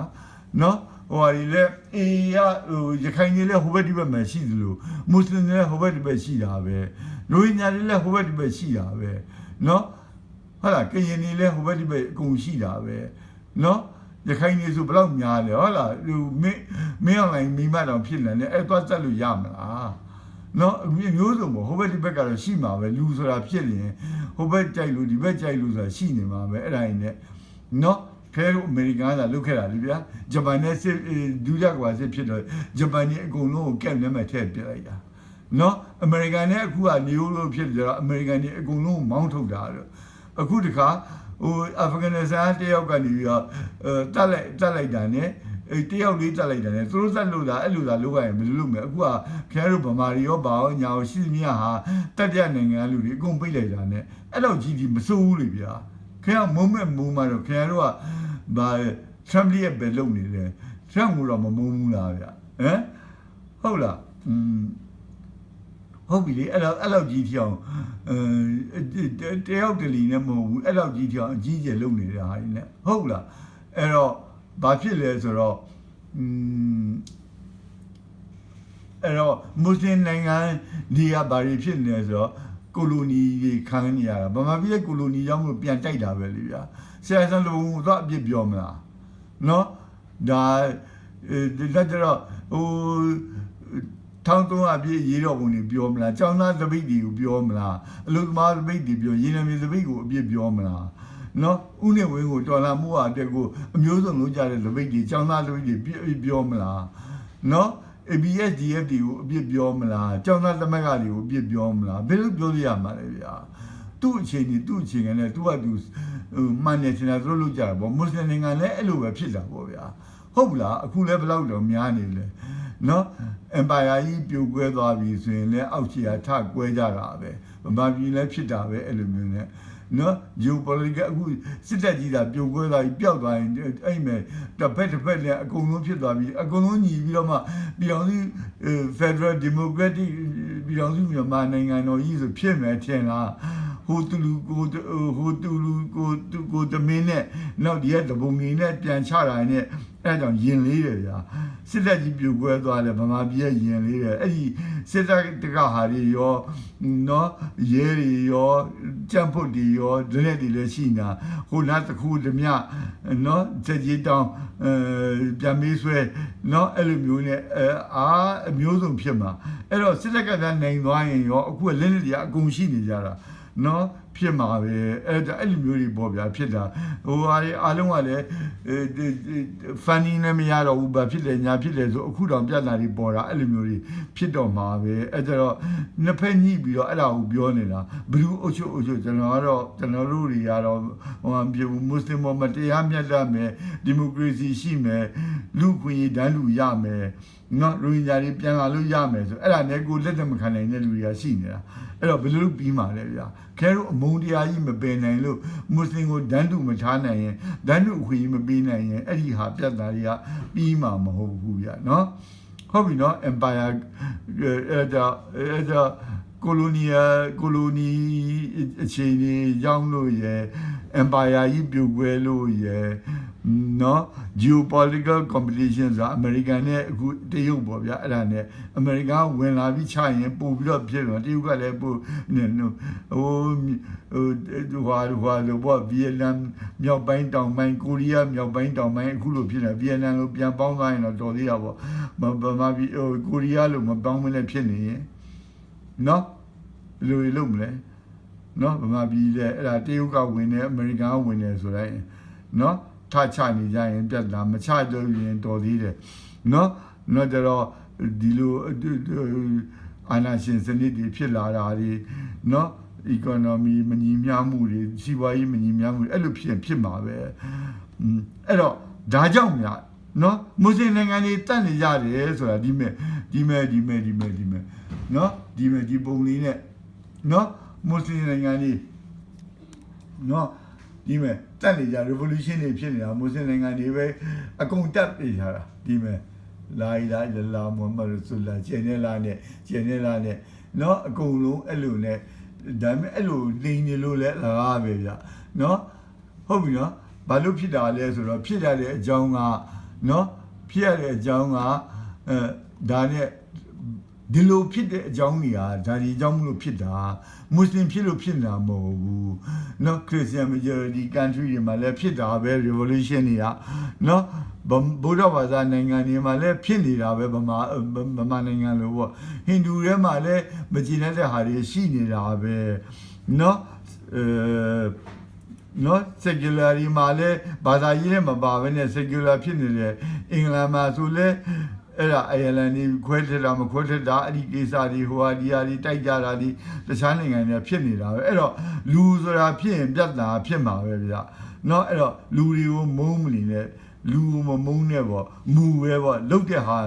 နော်ဟိုဟာဒီလေအေးရရခိုင်ကြီးလေဟိုဘက်ဒီဘက်မှာရှိသလိုမွတ်စလင်တွေဟိုဘက်ဒီဘက်ရှိတာပဲရိုဟင်ဂျာတွေလည်းဟိုဘက်ဒီဘက်ရှိတာပဲနော်ဟုတ်လားကရင်တွေလည်းဟိုဘက်ဒီဘက်အကုန်ရှိတာပဲနော်ရခိုင်တွေဆိုဘယ်လောက်များလဲဟုတ်လားမင်းအောင်လိုင်းမိမတောင်ဖြစ်နေတယ်အဲ့သွားတက်လို့ရမလားနော်မျိုးစုံပေါ့ဟိုဘက်ဒီဘက်ကတော့ရှိမှာပဲလူဆိုတာဖြစ်ရင်ဟိုဘက်ကြိုက်လို့ဒီဘက်ကြိုက်လို့ဆိုတာရှိနေမှာပဲအဲ့ဒါရင်နဲ့နော်ခဲလို့အမေရိကန်ကလုတ်ခဲ့တာလေဗျာဂျပန်နဲ့ဒုတိယကမ္ဘာစစ်ဖြစ်တော့ဂျပန်ကြီးအကုန်လုံးကိုကက်လက်မဲ့ထည့်ပြလိုက်တာနော်အမေရိကန်နဲ့အခုကနေရိုးလို့ဖြစ်ကြတော့အမေရိကန်ကြီးအကုန်လုံးမောင်းထုတ်တာတော့အခုတခါဟိုအာဖဂန်နစ္စတန်တယောက်ကနေပြီးတော့တက်လိုက်တာနဲ့တယောက်လေးတက်လိုက်တာနဲ့သူတို့တက်လို့လားအဲ့လိုလားလုပ်ရရင်ဘယ်လိုလုပ်မလဲအခုကခဲတို့ဗမာတွေရောဘာရောညာရောရှိသမျှဟာတက်တဲ့နိုင်ငံလူတွေအကုန်ပိတ်လိုက်တာနဲ့အဲ့တော့ကြီးမစိုးဘူးလေဗျာခဲကမုံမဲ့တော့ခဲတို့ကဘာထရမ်လေးရဲ့ပဲလုပ်နေတယ်ထရမ်ကတော့မမုန်းဘူးလားဗျာဟမ်ဟုတ်လားဟုတ်ပြီလေအဲ့လောက်ကြီးထအောင်တယောက်တလီနဲ့မဟုတ်ဘူးအဲ့လောက်ကြီးထအောင်အကြီးကျယ်လုပ်နေတဲ့ဟာကြီးနဲ့ဟုတ်လားအဲ့တော့ဘာဖြစ်လဲဆိုတော့အဲ့တော့မွတ်စလင်နိုင်ငံတွေကဘာတွေဖြစ်နေလဲဆိုတော့ကိုလိုနီတွေခံနေရတာဗမာပြည်ရဲ့ကိုလိုနီကြောင့်မလို့ပြန်တိုက်တာပဲလေဗျာဆရာဆန်းလုံးတော့အပြစ်ပြောမလားနော်ဒါလက်တော့ဟိုထောင်းသုံးအပြည့်ရေးတော်ပုံတွေပြောမလားကျောင်းသားသပိတ်တွေကိုပြောမလားအလုသမားသပိတ်တွေပြောရင်းနှီးသပိတ်ကိုအပြည့်ပြောမလားနော်ဥနဲ့ဝင်းကိုတော်လာမှုဟာတက်ကိုအမျိုးစုံလုံးကြတဲ့သပိတ်တွေကျောင်းသားသပိတ်တွေပြောမလားနော် ABSDF တွေကိုအပြည့်ပြောမလားကျောင်းသားသမဂ္ဂတွေကိုအပြည့်ပြောမလားဘယ်လိုပြောရမှာလဲဗျာသူ့အချိန်နဲ့သူကသူမှန်တယ်ထင်တာသူတို့လုပ်ကြတာပေါ့မွတ်စလင်နိုင်ငံလည်းအဲ့လိုပဲဖြစ်တာပေါ့ဗျာဟုတ်ဘူးလားအခုလည်းဘယ်လောက်တော့များနေလဲနော်အမ်ပါယာကြီးပြိုကွဲသွားပြီဆိုရင်လည်းအောက်ခြေကထကွဲကြတာပဲဗမာပြည်လည်းဖြစ်တာပဲအဲ့လိုမျိုးနဲ့နော် geopolitical အခုစစ်တပ်ကြီးတာပြိုကွဲသွားပြီးပျောက်သွားရင်အဲ့မဲ့တစ်ဖက်လည်းအကုန်လုံးဖြစ်သွားပြီးအကုန်လုံးညီပြီးတော့မှပြည်အောင်စု Federal Democratic ပြည်အောင်စုမြန်မာနိုင်ငံတော်ကြီးဆိုဖြစ်မယ်ထင်လားဟိုတူလူကိုတမင်းနဲ့နောက်ဒီကတပုံနေနဲ့ပြန်ချတာနဲ့အဲ့ကြောင့်ယင်လေးတယ်ဗျာစစ်တပ်ကြီးပြိုကွဲသွားတယ်ဗမာပြည်ရဲ့ယင်လေးတယ်အဲ့ဒီစစ်တပ်တကဟာတွေရောနော်ရဲတွေရောကြံ့ဖို့တွေရောဒလက်တွေလည်းရှိနေတာဟိုနောက်တစ်ခုဓမြနော်စက်ကြီးတောင်းပြန်မေးဆွဲနော်အဲ့လိုမျိုးနဲ့အမျိုးစုံဖြစ်မှာအဲ့တော့စစ်တပ်ကနိုင်သွားရင်ရောအခုလက်နက်တွေအကုန်ရှိနေကြတာ နော်ဖြစ်မှာပဲအဲ့လိုမျိုးတွေပေါ့ဗျာဖြစ်တာဟိုအားလုံးကလည်း funny နဲ့မရတော့ဘူးဘာဖြစ်လဲညာဖြစ်လဲဆိုအခုတော့ပြဿနာတွေပေါ်တာအဲ့လိုမျိုးတွေဖြစ်တော့မှာပဲအဲ့ကြတော့နှစ်ဖက်ညှိပြီးတော့အဲ့ဒါကိုပြောနေတာဘလူးအုပ်ချုပ်ကျွန်တော်တို့တွေကတော့ဟိုပြေဘူးမွတ်စလင်ပေါ်မှာတရားမျှတမယ်ဒီမိုကရေစီရှိမယ်လူခွင့်ရေးတန်းလူရမယ်နော်ရိုဟင်ဂျာတွေပြန်လာလို့ရမယ်ဆိုအဲ့ဒါနဲ့ကိုလက်သက်မခံနိုင်တဲ့လူတွေကရှိနေတာအဲ့တော့ဘယ်လိုလုပ်ပြီးမှလဲဗျာခဲတို့အမုန်းတရားကြီးမပယ်နိုင်လို့မွတ်စလင်ကိုဒန်းတူမထားနိုင်ရင်ဒန်းတူအခွင့်အရေးမပေးနိုင်ရင်အဲ့ဒီဟာပြဿနာတွေကပြီးမှမဟုတ်ဘူးဗျာနော်ဟုတ်ပြီနော် empire အဲ့ဒါကိုလိုနီအခြေအနေရောက်လို့ရယ် empire ကြီးပြိုကွဲလို့ရယ်နော် geopolitical competition ဆိုတာအမေရိကန်နဲ့အခုတရုတ်ပေါ့ဗျာအဲ့ဒါနဲ့အမေရိကန်ဝင်လာပြီးချရင်ပို့ပြီးတော့ဖြစ်တော့တရုတ်ကလည်းပို့ဟိုလိုပေါ့ဗီယက်နမ်မြောက်ပိုင်းတောင်ပိုင်းကိုရီးယားမြောက်ပိုင်းတောင်ပိုင်းအခုလိုဖြစ်နေဗီယက်နမ်လိုပြန်ပေါင်းသွားရင်တော့တော်သေးတာပေါ့မပြီးကိုရီးယားလိုမပေါင်းမလဲဖြစ်နေရင်နော်ဘယ်လိုလုပ်မလဲနော်ဗမာပြည်လေအဲ့ဒါတရုတ်ကဝင်တယ်အမေရိကန်ကဝင်တယ်ဆိုတိုင်းနော်ထချနေကြရင်ပြတ်လာမချလို့ရင်တော်သေးတယ်နော်ကြတော့ဒီလိုအာဏာရှင်စနစ်တွေဖြစ်လာတာတွေနော် economy မညီမျှမှုတွေစီးပွားရေးမညီမျှမှုအဲ့လိုဖြစ်မှာပဲအဲ့တော့ဒါကြောင့်များနော်မွတ်စလင်နိုင်ငံတွေတက်နေကြတယ်ဆိုတာဒီမဲ့နော်ဒီပုံလေးနဲ့နော်မွတ်စလင်နိုင်ငံတွေနော်ဒီမဲ့တက်နေကြ revolution တွေဖြစ်နေတာမွတ်စလင်နိုင်ငံတွေပဲအကုန်တက်နေကြတာဒီမဲ့လာမွမ်မဒ်ဆူလာကျန်နေလာနဲ့နော်အကုန်လုံးအဲ့လိုနဲ့ဒါပေမဲ့အဲ့လိုလိန်နေလို့လဲလာပဲဗျနော်ဟုတ်ပြီနော်ဘာလို့ဖြစ်တာလဲဆိုတော့ဖြစ်ရတဲ့အကြောင်းကနော်ဖြစ်ရတဲ့အကြောင်းကဒါနဲ့ဒီလိုဖြစ်တဲ့အကြောင်းတွေဟာဒါဒီအကြောင်းမလို့ဖြစ်တာမွတ်စလင်ဖြစ်လို့ဖြစ်နေတာမဟုတ်ဘူးနော် Christian majority country တွေမှာလည်းဖြစ်တာပဲ revolution တွေကနော်ဗုဒ္ဓဘာသာနိုင်ငံတွေမှာလည်းဖြစ်နေတာပဲဗမာနိုင်ငံလိုပေါ့ဟိန္ဒူတွေမှာလည်းမကြည်တဲ့ဟာတွေရှိနေတာပဲနော်နော် secular ဒီမှာလည်းဘာသာရေးနဲ့မပါဘဲနဲ့ secular ဖြစ်နေတယ်အင်္ဂလန်မှာဆိုလဲအဲ့ဒါအိုင်ယာလန်ဒီခွဲထက်တာမခွဲထက်တာအဲ့ဒီကိစ္စတွေဟိုဟာဒီဟာတွေတိုက်ကြတာဒီတခြားနိုင်ငံတွေဖြစ်နေတာပဲအဲ့တော့လူဆိုတာဖြစ်ရင်ပြဿနာဖြစ်မှာပဲဗျာနော်အဲ့တော့လူတွေကိုမုန်းမနေနဲ့လူမမုန်းနဲ့ပေါ့မူပဲပေါ့လုတ်တဲ့ဟာ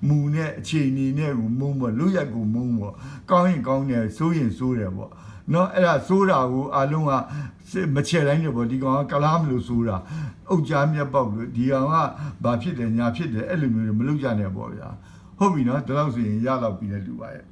မူနဲ့အခြေအနေနဲ့ကိုမုန်းပေါ့လုတ်ရက်ကိုမုန်းပေါ့ကောင်းရင်ကောင်းတယ်စိုးရင်စိုးတယ်ပေါ့နော်အဲ့ဒါစိုးတာကိုအလုံးကမချဲတိုင်းတယ်ပေါ့ဒီကောင်ကကလားမလို့စိုးတာအုတ်ကြားမြက်ပေါက်လို့ဒီကောင်ကဘာဖြစ်တယ်ညာဖြစ်တယ်အဲ့လိုမျိုးတွေမလုပ်ကြနဲ့ပေါ့ဗျာဟုတ်ပြီနော်ဒီလောက်ဆိုရင်ရတော့ပြီးတဲ့လူပါရဲ့